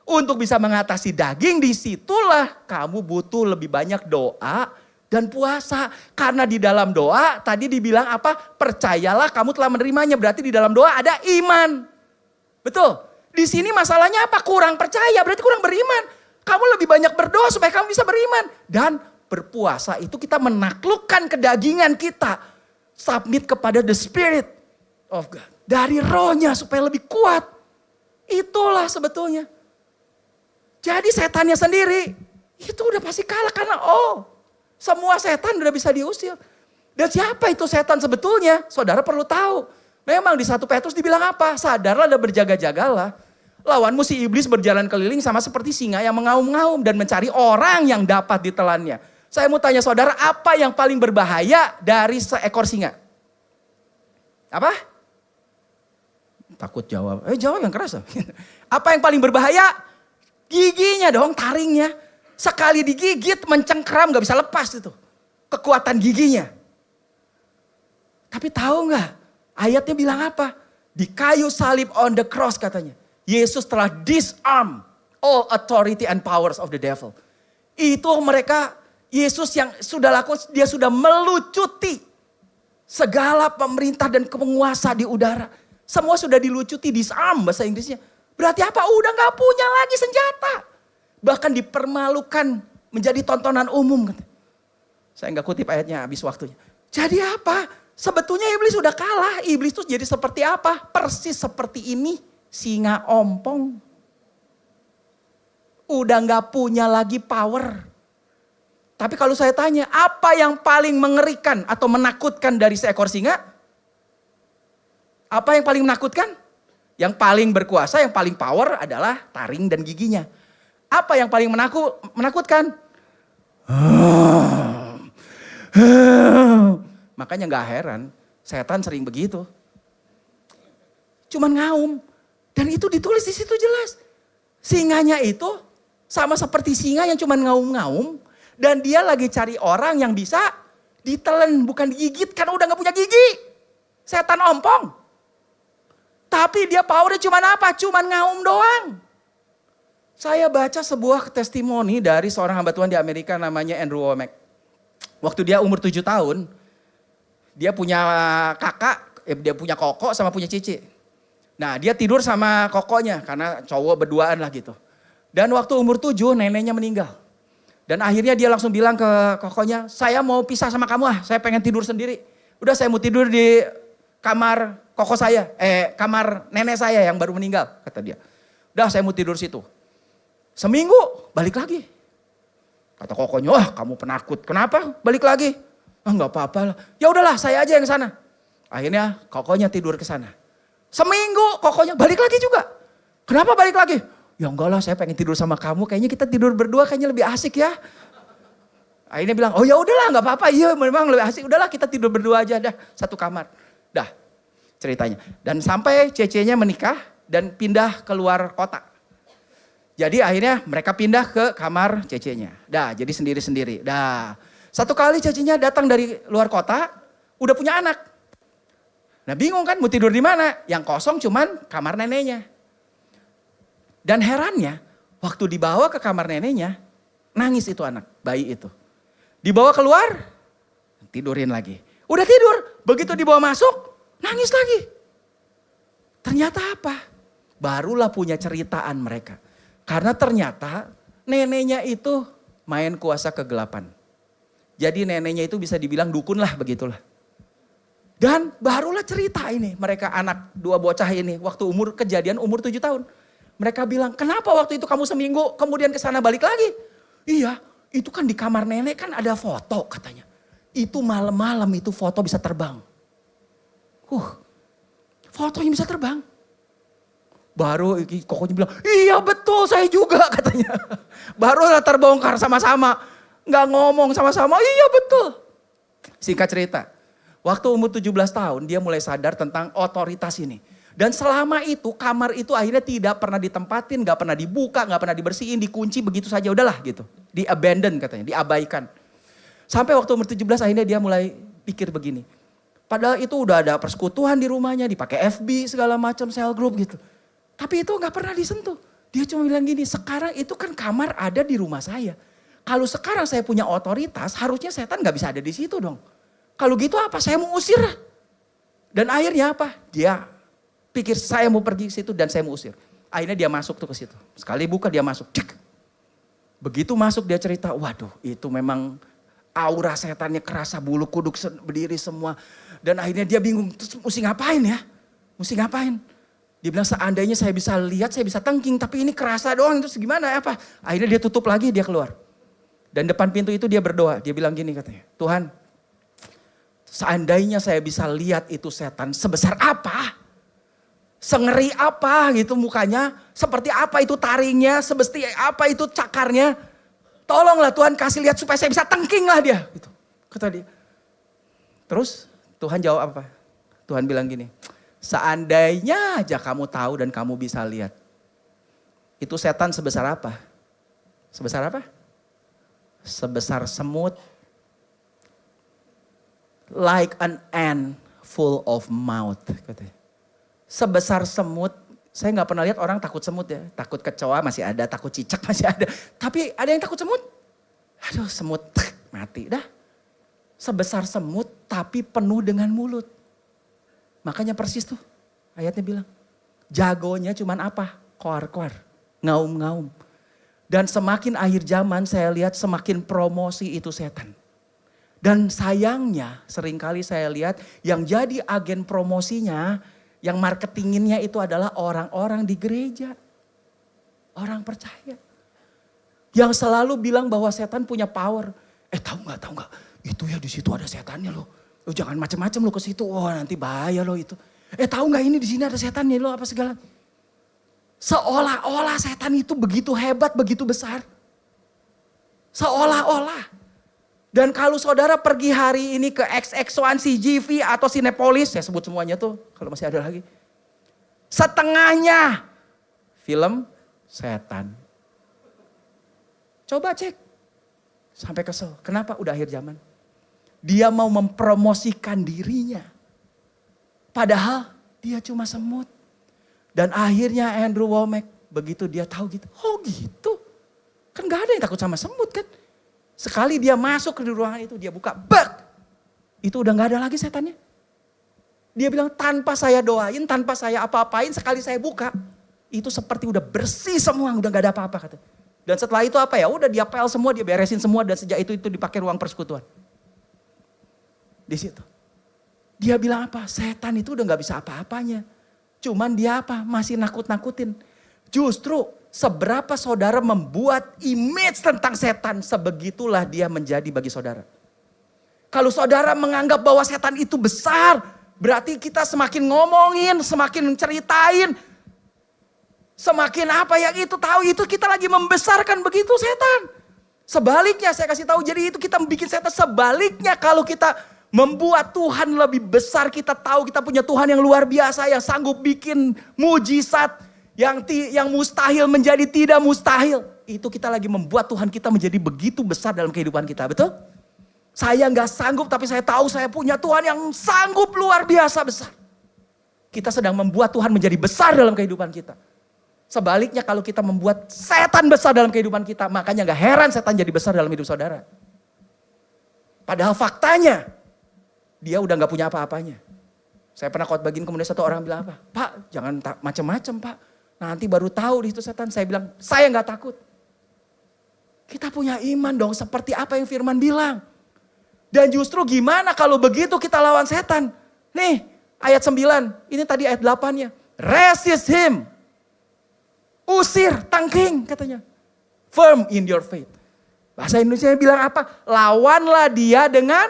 Untuk bisa mengatasi daging, disitulah kamu butuh lebih banyak doa dan puasa. Karena di dalam doa tadi dibilang apa? Percayalah kamu telah menerimanya. Berarti di dalam doa ada iman. Betul? Di sini masalahnya apa? Kurang percaya, berarti kurang beriman. Kamu lebih banyak berdoa supaya kamu bisa beriman. Dan berpuasa itu kita menaklukkan kedagingan kita. Submit kepada the spirit of God. Dari rohnya supaya lebih kuat. Itulah sebetulnya. Jadi setannya sendiri itu udah pasti kalah karena semua setan udah bisa diusir. Dan siapa itu setan sebetulnya? Saudara perlu tahu. Memang di 1 Petrus dibilang apa? Sadarlah dan berjaga-jagalah. Lawanmu si iblis berjalan keliling sama seperti singa yang mengaum-ngaum dan mencari orang yang dapat ditelannya. Saya mau tanya saudara, apa yang paling berbahaya dari seekor singa? Apa? Takut jawab. Jawab yang keras. Apa yang paling berbahaya? Giginya dong, taringnya. Sekali digigit mencengkram gak bisa lepas itu. Kekuatan giginya. Tapi tahu gak? Ayatnya bilang apa? Di kayu salib on the cross katanya. Yesus telah disarm all authority and powers of the devil. Itu mereka, Yesus yang sudah lakukan, dia sudah melucuti segala pemerintah dan penguasa di udara. Semua sudah dilucuti, disarm bahasa Inggrisnya. Berarti apa? Udah gak punya lagi senjata. Bahkan dipermalukan menjadi tontonan umum. Saya gak kutip ayatnya, habis waktunya. Jadi apa? Sebetulnya iblis sudah kalah. Iblis itu jadi seperti apa? Persis seperti ini. Singa ompong. Udah gak punya lagi power. Tapi kalau saya tanya, apa yang paling mengerikan atau menakutkan dari seekor singa? Apa yang paling menakutkan? Yang paling berkuasa, yang paling power adalah taring dan giginya. Apa yang paling menakutkan? Makanya gak heran, setan sering begitu. Cuman ngaum. Dan itu ditulis di situ jelas. Singanya itu Sama seperti singa yang cuma ngaum-ngaum. Dan dia lagi cari orang yang bisa ditelen, bukan digigit karena udah gak punya gigi. Setan ompong. Tapi dia powernya cuma apa? Cuma ngaum doang. Saya baca sebuah testimoni dari seorang hamba Tuhan di Amerika namanya Andrew Wommack. Waktu dia umur 7 tahun, dia punya kakak, dia punya koko sama punya cici. Nah dia tidur sama kokonya karena cowok berduaan lah gitu. Dan waktu umur 7 neneknya meninggal. Dan akhirnya dia langsung bilang ke kokonya, saya mau pisah sama kamu saya pengen tidur sendiri. Udah saya mau tidur di kamar koko saya, kamar nenek saya yang baru meninggal, kata dia. Udah saya mau tidur situ. Seminggu balik lagi. Kata kokonya, wah kamu penakut, kenapa balik lagi? Enggak apa-apa lah, ya udahlah saya aja yang sana. Akhirnya kokonya tidur ke sana. Seminggu kokonya balik lagi juga. Kenapa balik lagi? Ya enggak lah saya pengen tidur sama kamu, kayaknya kita tidur berdua kayaknya lebih asik ya. Akhirnya bilang, oh ya udahlah nggak apa-apa, iya memang lebih asik, udahlah kita tidur berdua aja dah, satu kamar. Dah ceritanya. Dan sampai cece-nya menikah dan pindah keluar kota. Jadi akhirnya mereka pindah ke kamar cece-nya. Dah jadi sendiri-sendiri. Dah satu kali cece-nya datang dari luar kota, udah punya anak. Nah bingung kan mau tidur di mana? Yang kosong cuman kamar neneknya. Dan herannya, waktu dibawa ke kamar neneknya, nangis itu anak, bayi itu. Dibawa keluar, tidurin lagi. Udah tidur, begitu dibawa masuk, nangis lagi. Ternyata apa? Barulah punya ceritaan mereka. Karena ternyata neneknya itu main kuasa kegelapan. Jadi neneknya itu bisa dibilang dukun lah begitulah. Dan barulah cerita ini, mereka anak dua bocah ini, waktu kejadian umur 7 tahun. Mereka bilang, kenapa waktu itu kamu seminggu kemudian ke sana balik lagi? Iya, itu kan di kamar nenek kan ada foto katanya. Itu malam-malam itu foto bisa terbang. Fotonya bisa terbang. Baru kokonya bilang, iya betul saya juga katanya. Baru terbongkar sama-sama. Nggak ngomong sama-sama, iya betul. Singkat cerita, waktu umur 17 tahun dia mulai sadar tentang otoritas ini. Dan selama itu kamar itu akhirnya tidak pernah ditempatin, nggak pernah dibuka, nggak pernah dibersihin, dikunci begitu saja. Udahlah gitu, di-abandon katanya, diabaikan. Sampai waktu umur 17 akhirnya dia mulai pikir begini. Padahal itu udah ada persekutuan di rumahnya, dipakai FB segala macam, cell group gitu. Tapi itu gak pernah disentuh. Dia cuma bilang gini, sekarang itu kan kamar ada di rumah saya. Kalau sekarang saya punya otoritas, harusnya setan gak bisa ada di situ dong. Kalau gitu apa? Saya mau usir. Dan akhirnya apa? Dia pikir saya mau pergi ke situ dan saya mau usir. Akhirnya dia masuk tuh ke situ. Sekali buka dia masuk. Cek. Begitu masuk dia cerita, waduh itu memang aura setannya kerasa, bulu kuduk berdiri semua. Dan akhirnya dia bingung, terus mesti ngapain ya? Mesti ngapain? Dia bilang seandainya saya bisa lihat, saya bisa tengking. Tapi ini kerasa doang, terus gimana apa? Akhirnya dia tutup lagi, dia keluar. Dan depan pintu itu dia berdoa. Dia bilang gini katanya, Tuhan seandainya saya bisa lihat itu setan sebesar apa? Sengeri apa gitu mukanya? Seperti apa itu taringnya? Seperti apa itu cakarnya? Tolonglah Tuhan kasih lihat supaya saya bisa tengking lah dia. Gitu, kata dia. Terus Tuhan jawab apa? Tuhan bilang gini, seandainya aja kamu tahu dan kamu bisa lihat. Itu setan sebesar apa? Sebesar apa? Sebesar semut. Like an ant full of mouth. Katanya. Sebesar semut. Saya gak pernah lihat orang takut semut ya. Takut kecoa masih ada, takut cicak masih ada. Tapi ada yang takut semut? Aduh semut mati dah. Sebesar semut tapi penuh dengan mulut. Makanya persis tuh ayatnya bilang. Jagonya cuman apa? Koar-koar, ngaum-ngaum. Dan semakin akhir zaman saya lihat semakin promosi itu setan. Dan sayangnya seringkali saya lihat yang jadi agen promosinya, yang marketinginnya itu adalah orang-orang di gereja. Orang percaya. Yang selalu bilang bahwa setan punya power. Tahu nggak? Itu ya di situ ada setannya loh. Lo jangan macam-macam lo ke situ. Wah nanti bahaya lo itu. Tahu nggak ini di sini ada setannya lo apa segala. Seolah-olah setan itu begitu hebat, begitu besar. Seolah-olah. Dan kalau saudara pergi hari ini ke XX1, CGV atau Cinepolis, saya sebut semuanya tuh kalau masih ada lagi. Setengahnya film setan. Coba cek. Sampai kesel. Kenapa? Udah akhir zaman. Dia mau mempromosikan dirinya. Padahal dia cuma semut. Dan akhirnya Andrew Wommack, begitu dia tahu gitu. Oh gitu. Kan gak ada yang takut sama semut kan. Sekali dia masuk ke ruangan itu, dia buka, bak. Itu udah gak ada lagi setannya. Dia bilang tanpa saya doain, tanpa saya apa-apain, sekali saya buka. Itu seperti udah bersih semua, udah gak ada apa-apa kata. Dan setelah itu apa ya, udah dia pel semua, dia beresin semua. Dan sejak itu dipakai ruang persekutuan. Di situ. Dia bilang apa, setan itu udah gak bisa apa-apanya. Cuman dia apa, masih nakut-nakutin. Justru seberapa saudara membuat image tentang setan, sebegitulah dia menjadi bagi saudara. Kalau saudara menganggap bahwa setan itu besar, berarti kita semakin ngomongin, semakin ceritain, semakin apa yang itu tahu, itu kita lagi membesarkan begitu setan. Sebaliknya saya kasih tahu, jadi itu kita bikin setan. Sebaliknya kalau kita membuat Tuhan lebih besar, kita tahu kita punya Tuhan yang luar biasa, yang sanggup bikin mujizat, yang mustahil menjadi tidak mustahil. Itu kita lagi membuat Tuhan kita menjadi begitu besar dalam kehidupan kita, betul? Saya gak sanggup, tapi saya tahu saya punya Tuhan yang sanggup luar biasa besar. Kita sedang membuat Tuhan menjadi besar dalam kehidupan kita. Sebaliknya kalau kita membuat setan besar dalam kehidupan kita, makanya gak heran setan jadi besar dalam hidup saudara. Padahal faktanya, dia udah gak punya apa-apanya. Saya pernah khotbahin, kemudian satu orang bilang apa? Pak, jangan macam-macam Pak. Nanti baru tahu di situ setan. Saya bilang, saya gak takut. Kita punya iman dong, seperti apa yang firman bilang. Dan justru gimana kalau begitu kita lawan setan. Nih ayat 9, ini tadi ayat 8-nya. Resist him. Usir, tangking katanya. Firm in your faith. Bahasa Indonesia bilang apa? Lawanlah dia dengan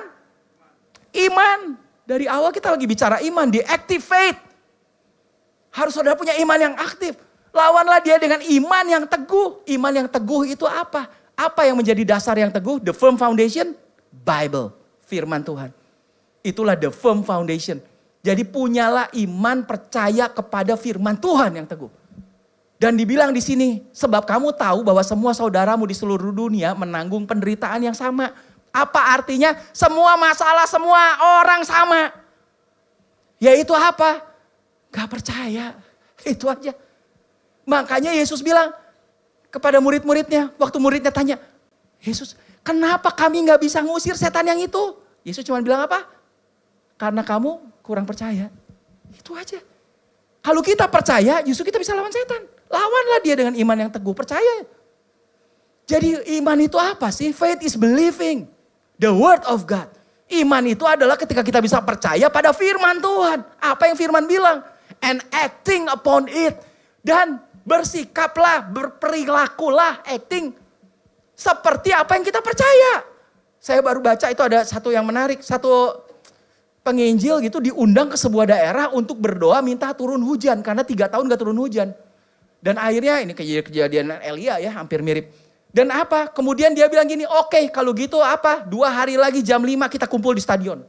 iman. Dari awal kita lagi bicara iman, di active faith. Harus saudara punya iman yang aktif. Lawanlah dia dengan iman yang teguh. Iman yang teguh itu apa? Apa yang menjadi dasar yang teguh? The firm foundation? Bible, firman Tuhan. Itulah the firm foundation. Jadi punyalah iman percaya kepada firman Tuhan yang teguh. Dan dibilang di sini, sebab kamu tahu bahwa semua saudaramu di seluruh dunia menanggung penderitaan yang sama. Apa artinya? Semua masalah, semua orang sama. Yaitu apa? Gak percaya. Itu aja. Makanya Yesus bilang kepada murid-muridnya, waktu muridnya tanya, Yesus, kenapa kami gak bisa ngusir setan yang itu? Yesus cuma bilang apa? Karena kamu kurang percaya. Itu aja. Kalau kita percaya, justru kita bisa lawan setan. Lawanlah dia dengan iman yang teguh, percaya. Jadi iman itu apa sih? Faith is believing the word of God. Iman itu adalah ketika kita bisa percaya pada firman Tuhan. Apa yang firman bilang? And acting upon it. Dan bersikaplah, berperilakulah, acting seperti apa yang kita percaya. Saya baru baca itu ada satu yang menarik. Satu penginjil gitu diundang ke sebuah daerah untuk berdoa minta turun hujan. Karena 3 tahun gak turun hujan. Dan akhirnya ini kejadian Elia ya hampir mirip. Dan apa? Kemudian dia bilang gini, oke, kalau gitu apa? 2 hari lagi jam 5 kita kumpul di stadion.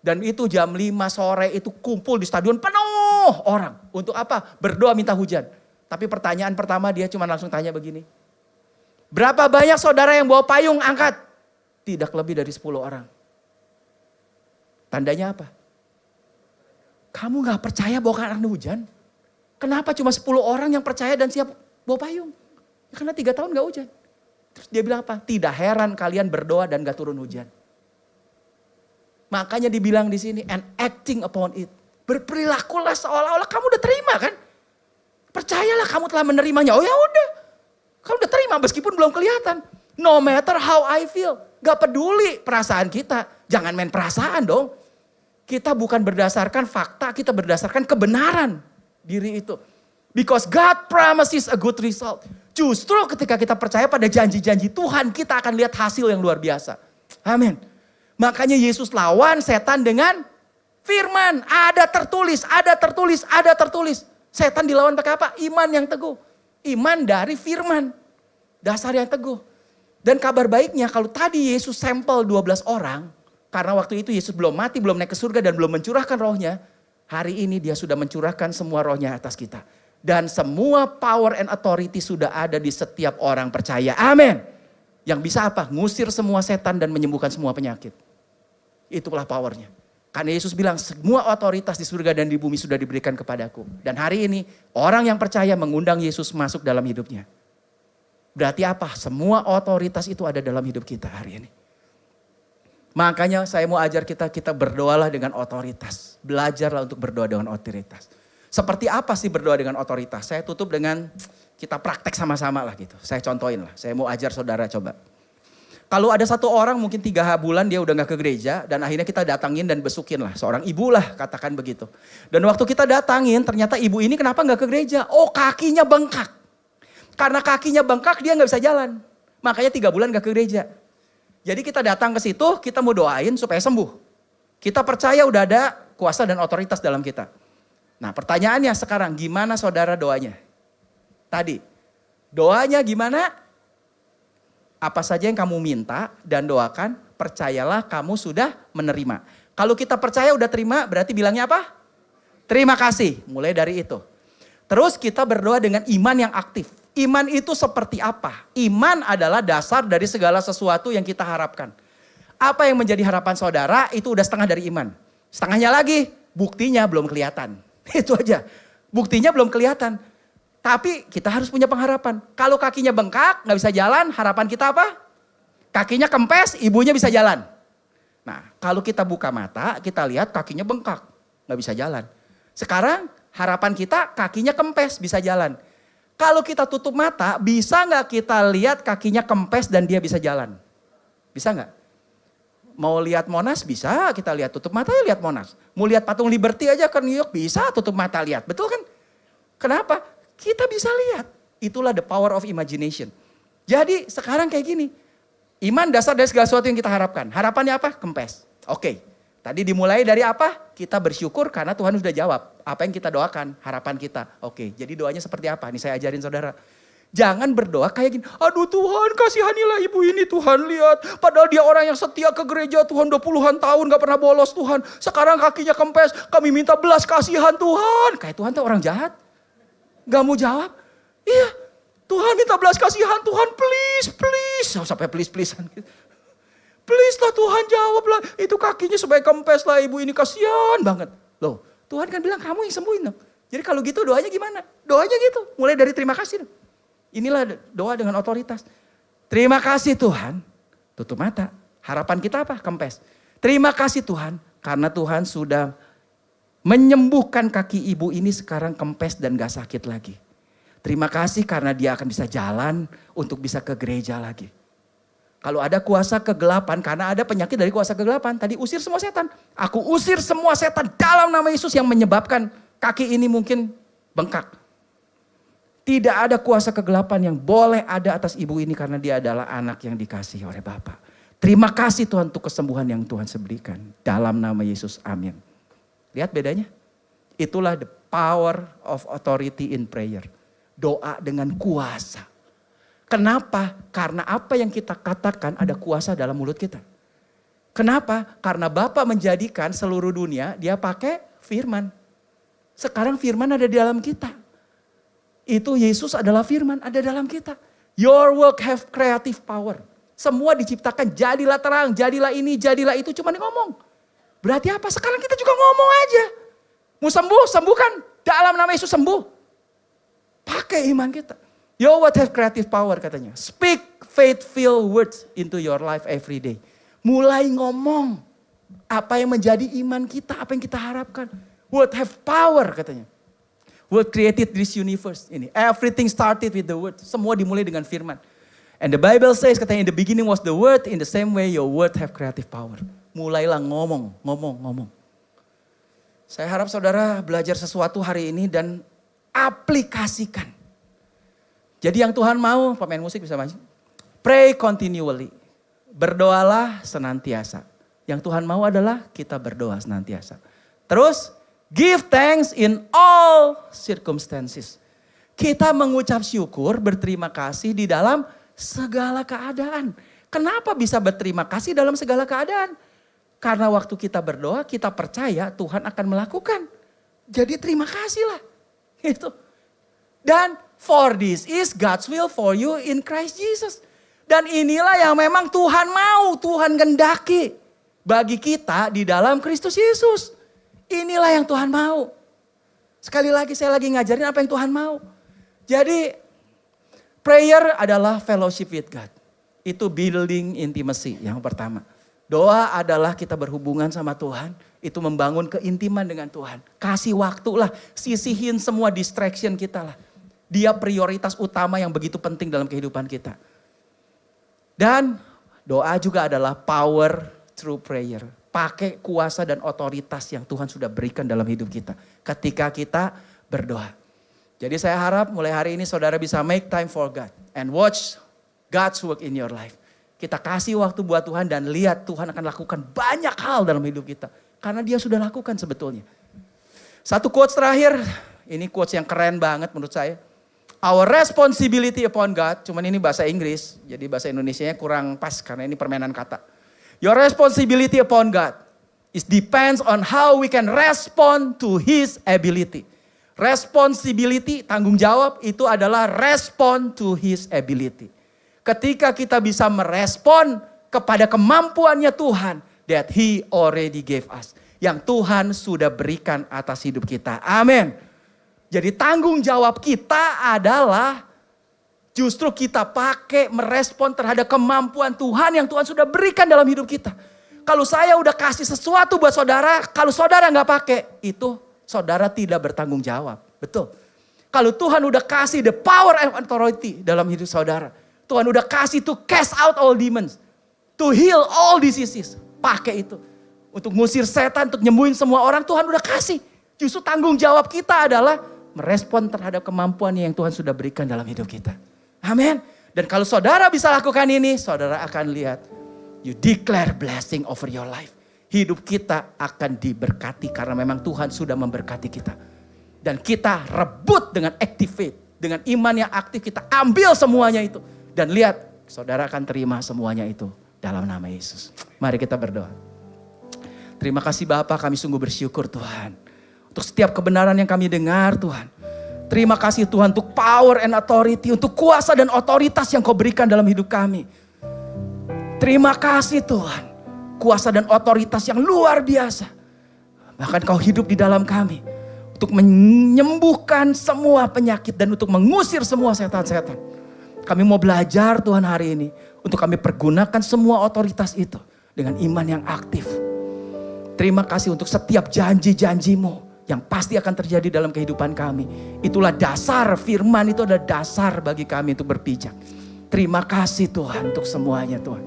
Dan itu jam 5 sore itu kumpul di stadion penuh orang. Untuk apa? Berdoa minta hujan. Tapi pertanyaan pertama dia cuma langsung tanya begini. Berapa banyak saudara yang bawa payung angkat? Tidak lebih dari 10 orang. Tandanya apa? Kamu gak percaya bahwa akan ada hujan? Kenapa cuma 10 orang yang percaya dan siap bawa payung? Ya karena 3 tahun gak hujan. Terus dia bilang apa? Tidak heran kalian berdoa dan gak turun hujan. Makanya dibilang di sini, and acting upon it. Berperilakulah seolah-olah kamu udah terima kan? Percayalah kamu telah menerimanya. Oh ya udah. Kamu udah terima meskipun belum kelihatan. No matter how I feel. Gak peduli perasaan kita. Jangan main perasaan dong. Kita bukan berdasarkan fakta, kita berdasarkan kebenaran diri itu. Because God promises a good result. Justru ketika kita percaya pada janji-janji Tuhan, kita akan lihat hasil yang luar biasa. Amin. Makanya Yesus lawan setan dengan firman. Ada tertulis, ada tertulis, ada tertulis. Setan dilawan pakai apa? Iman yang teguh. Iman dari firman. Dasar yang teguh. Dan kabar baiknya kalau tadi Yesus sampel 12 orang. Karena waktu itu Yesus belum mati, belum naik ke surga dan belum mencurahkan rohnya. Hari ini dia sudah mencurahkan semua rohnya atas kita. Dan semua power and authority sudah ada di setiap orang percaya. Amin. Yang bisa apa? Ngusir semua setan dan menyembuhkan semua penyakit. Itulah powernya. Karena Yesus bilang semua otoritas di surga dan di bumi sudah diberikan kepadaku. Dan hari ini orang yang percaya mengundang Yesus masuk dalam hidupnya. Berarti apa? Semua otoritas itu ada dalam hidup kita hari ini. Makanya saya mau ajar kita berdoalah dengan otoritas. Belajarlah untuk berdoa dengan otoritas. Seperti apa sih berdoa dengan otoritas? Saya tutup dengan kita praktek sama-sama lah gitu. Saya contohin lah, saya mau ajar saudara coba. Kalau ada satu orang mungkin 3 bulan dia udah gak ke gereja. Dan akhirnya kita datangin dan besukin lah. Seorang ibu lah katakan begitu. Dan waktu kita datangin ternyata ibu ini kenapa gak ke gereja? Oh kakinya bengkak. Karena kakinya bengkak dia gak bisa jalan. Makanya 3 bulan gak ke gereja. Jadi kita datang ke situ kita mau doain supaya sembuh. Kita percaya udah ada kuasa dan otoritas dalam kita. Nah pertanyaannya sekarang gimana saudara doanya? Tadi, doanya gimana? Apa saja yang kamu minta dan doakan, percayalah kamu sudah menerima. Kalau kita percaya udah terima, berarti bilangnya apa? Terima kasih, mulai dari itu. Terus kita berdoa dengan iman yang aktif. Iman itu seperti apa? Iman adalah dasar dari segala sesuatu yang kita harapkan. Apa yang menjadi harapan saudara itu udah setengah dari iman. Setengahnya lagi, buktinya belum kelihatan. Itu aja, buktinya belum kelihatan. Tapi kita harus punya pengharapan. Kalau kakinya bengkak, gak bisa jalan, harapan kita apa? Kakinya kempes, ibunya bisa jalan. Nah, kalau kita buka mata, kita lihat kakinya bengkak, gak bisa jalan. Sekarang harapan kita kakinya kempes, bisa jalan. Kalau kita tutup mata, bisa gak kita lihat kakinya kempes dan dia bisa jalan? Bisa gak? Mau lihat Monas bisa, kita lihat tutup mata ya lihat Monas. Mau lihat patung Liberty aja ke New York bisa tutup mata lihat, betul kan? Kenapa? Kita bisa lihat. Itulah the power of imagination. Jadi sekarang kayak gini. Iman dasar dari segala sesuatu yang kita harapkan. Harapannya apa? Kempes. Oke. Tadi dimulai dari apa? Kita bersyukur karena Tuhan sudah jawab. Apa yang kita doakan? Harapan kita. Oke. Jadi doanya seperti apa? Ini saya ajarin saudara. Jangan berdoa kayak gini. Aduh Tuhan kasihanilah ibu ini Tuhan lihat. Padahal dia orang yang setia ke gereja Tuhan 20-an tahun gak pernah bolos Tuhan. Sekarang kakinya kempes. Kami minta belas kasihan Tuhan. Kayak Tuhan tuh orang jahat. Gak mau jawab. Iya. Tuhan minta belas kasihan. Tuhan please. Sampai please-pleasean gitu. Please lah Tuhan jawablah. Itu kakinya supaya kempes lah ibu ini. Kasihan banget. Loh Tuhan kan bilang kamu yang sembuhin dong. Jadi kalau gitu doanya gimana? Doanya gitu. Mulai dari terima kasih dong. Inilah doa dengan otoritas. Terima kasih Tuhan. Tutup mata. Harapan kita apa? Kempes. Terima kasih Tuhan. Karena Tuhan sudah menyembuhkan kaki ibu ini sekarang kempes dan gak sakit lagi. Terima kasih karena dia akan bisa jalan untuk bisa ke gereja lagi. Kalau ada kuasa kegelapan, karena ada penyakit dari kuasa kegelapan. Tadi usir semua setan. Aku usir semua setan dalam nama Yesus yang menyebabkan kaki ini mungkin bengkak. Tidak ada kuasa kegelapan yang boleh ada atas ibu ini karena dia adalah anak yang dikasihi oleh Bapa. Terima kasih Tuhan untuk kesembuhan yang Tuhan berikan. Dalam nama Yesus, amin. Lihat bedanya? Itulah the power of authority in prayer. Doa dengan kuasa. Kenapa? Karena apa yang kita katakan ada kuasa dalam mulut kita. Kenapa? Karena Bapa menjadikan seluruh dunia dia pakai firman. Sekarang firman ada di dalam kita. Itu Yesus adalah firman ada dalam kita. Your work have creative power. Semua diciptakan jadilah terang, jadilah ini, jadilah itu. Cuma ngomong. Berarti apa? Sekarang kita juga ngomong aja. Mau sembuh, sembuhkan. Dalam nama Yesus sembuh. Pakai iman kita. Your word have creative power katanya. Speak faith-filled words into your life every day. Mulai ngomong. Apa yang menjadi iman kita, apa yang kita harapkan. Word have power katanya. Word created this universe. Ini. Everything started with the word. Semua dimulai dengan firman. And the Bible says katanya in the beginning was the word. In the same way your word have creative power. Mulailah ngomong. Saya harap saudara belajar sesuatu hari ini dan aplikasikan. Jadi yang Tuhan mau, pemain musik bisa maju. Pray continually. Berdoalah senantiasa. Yang Tuhan mau adalah kita berdoa senantiasa. Terus, give thanks in all circumstances. Kita mengucap syukur, berterima kasih di dalam segala keadaan. Kenapa bisa berterima kasih dalam segala keadaan? Karena waktu kita berdoa, kita percaya Tuhan akan melakukan. Jadi terima kasihlah. Itu. Dan for this is God's will for you in Christ Jesus. Dan inilah yang memang Tuhan mau, Tuhan kehendaki bagi kita di dalam Kristus Yesus. Inilah yang Tuhan mau. Sekali lagi saya lagi ngajarin apa yang Tuhan mau. Jadi prayer adalah fellowship with God. Itu building intimacy yang pertama. Doa adalah kita berhubungan sama Tuhan. Itu membangun keintiman dengan Tuhan. Kasih waktu lah, sisihin semua distraction kita lah. Dia prioritas utama yang begitu penting dalam kehidupan kita. Dan doa juga adalah power through prayer. Pakai kuasa dan otoritas yang Tuhan sudah berikan dalam hidup kita. Ketika kita berdoa. Jadi saya harap mulai hari ini saudara bisa make time for God. And watch God's work in your life. Kita kasih waktu buat Tuhan dan lihat Tuhan akan lakukan banyak hal dalam hidup kita. Karena dia sudah lakukan sebetulnya. Satu quotes terakhir. Ini quotes yang keren banget menurut saya. Our responsibility upon God. Cuman ini bahasa Inggris. Jadi bahasa Indonesianya kurang pas karena ini permainan kata. Your responsibility upon God is depends on how we can respond to His ability. Responsibility, tanggung jawab itu adalah respond to His ability. Ketika kita bisa merespon kepada kemampuannya Tuhan that He already gave us. Yang Tuhan sudah berikan atas hidup kita. Amin. Jadi tanggung jawab kita adalah justru kita pakai merespon terhadap kemampuan Tuhan yang Tuhan sudah berikan dalam hidup kita. Kalau saya udah kasih sesuatu buat saudara, kalau saudara nggak pakai, itu saudara tidak bertanggung jawab. Betul. Kalau Tuhan udah kasih the power and authority dalam hidup saudara. Tuhan udah kasih to cast out all demons. To heal all diseases. Pakai itu. Untuk ngusir setan, untuk nyembuhin semua orang, Tuhan udah kasih. Justru tanggung jawab kita adalah merespon terhadap kemampuan yang Tuhan sudah berikan dalam hidup kita. Amin. Dan kalau saudara bisa lakukan ini, saudara akan lihat. You declare blessing over your life. Hidup kita akan diberkati karena memang Tuhan sudah memberkati kita. Dan kita rebut dengan activate. Dengan iman yang aktif kita ambil semuanya itu. Dan lihat, saudara akan terima semuanya itu dalam nama Yesus. Mari kita berdoa. Terima kasih Bapa, kami sungguh bersyukur Tuhan. Untuk setiap kebenaran yang kami dengar Tuhan. Terima kasih Tuhan untuk power and authority. Untuk kuasa dan otoritas yang Kau berikan dalam hidup kami. Terima kasih Tuhan. Kuasa dan otoritas yang luar biasa. Bahkan Kau hidup di dalam kami. Untuk menyembuhkan semua penyakit dan untuk mengusir semua setan-setan. Kami mau belajar Tuhan hari ini. Untuk kami pergunakan semua otoritas itu. Dengan iman yang aktif. Terima kasih untuk setiap janji-janji-Mu. Yang pasti akan terjadi dalam kehidupan kami. Itulah dasar firman, itu adalah dasar bagi kami untuk berpijak. Terima kasih Tuhan untuk semuanya Tuhan.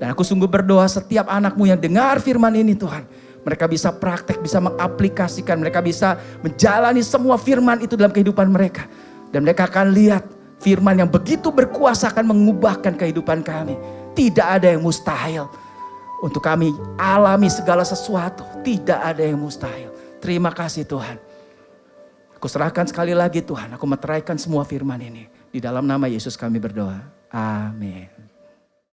Dan aku sungguh berdoa setiap anak-Mu yang dengar firman ini Tuhan. Mereka bisa praktek, bisa mengaplikasikan. Mereka bisa menjalani semua firman itu dalam kehidupan mereka. Dan mereka akan lihat firman yang begitu berkuasa akan mengubahkan kehidupan kami. Tidak ada yang mustahil. Untuk kami alami segala sesuatu. Tidak ada yang mustahil. Terima kasih Tuhan. Aku serahkan sekali lagi Tuhan. Aku meteraikan semua firman ini. Di dalam nama Yesus kami berdoa. Amin.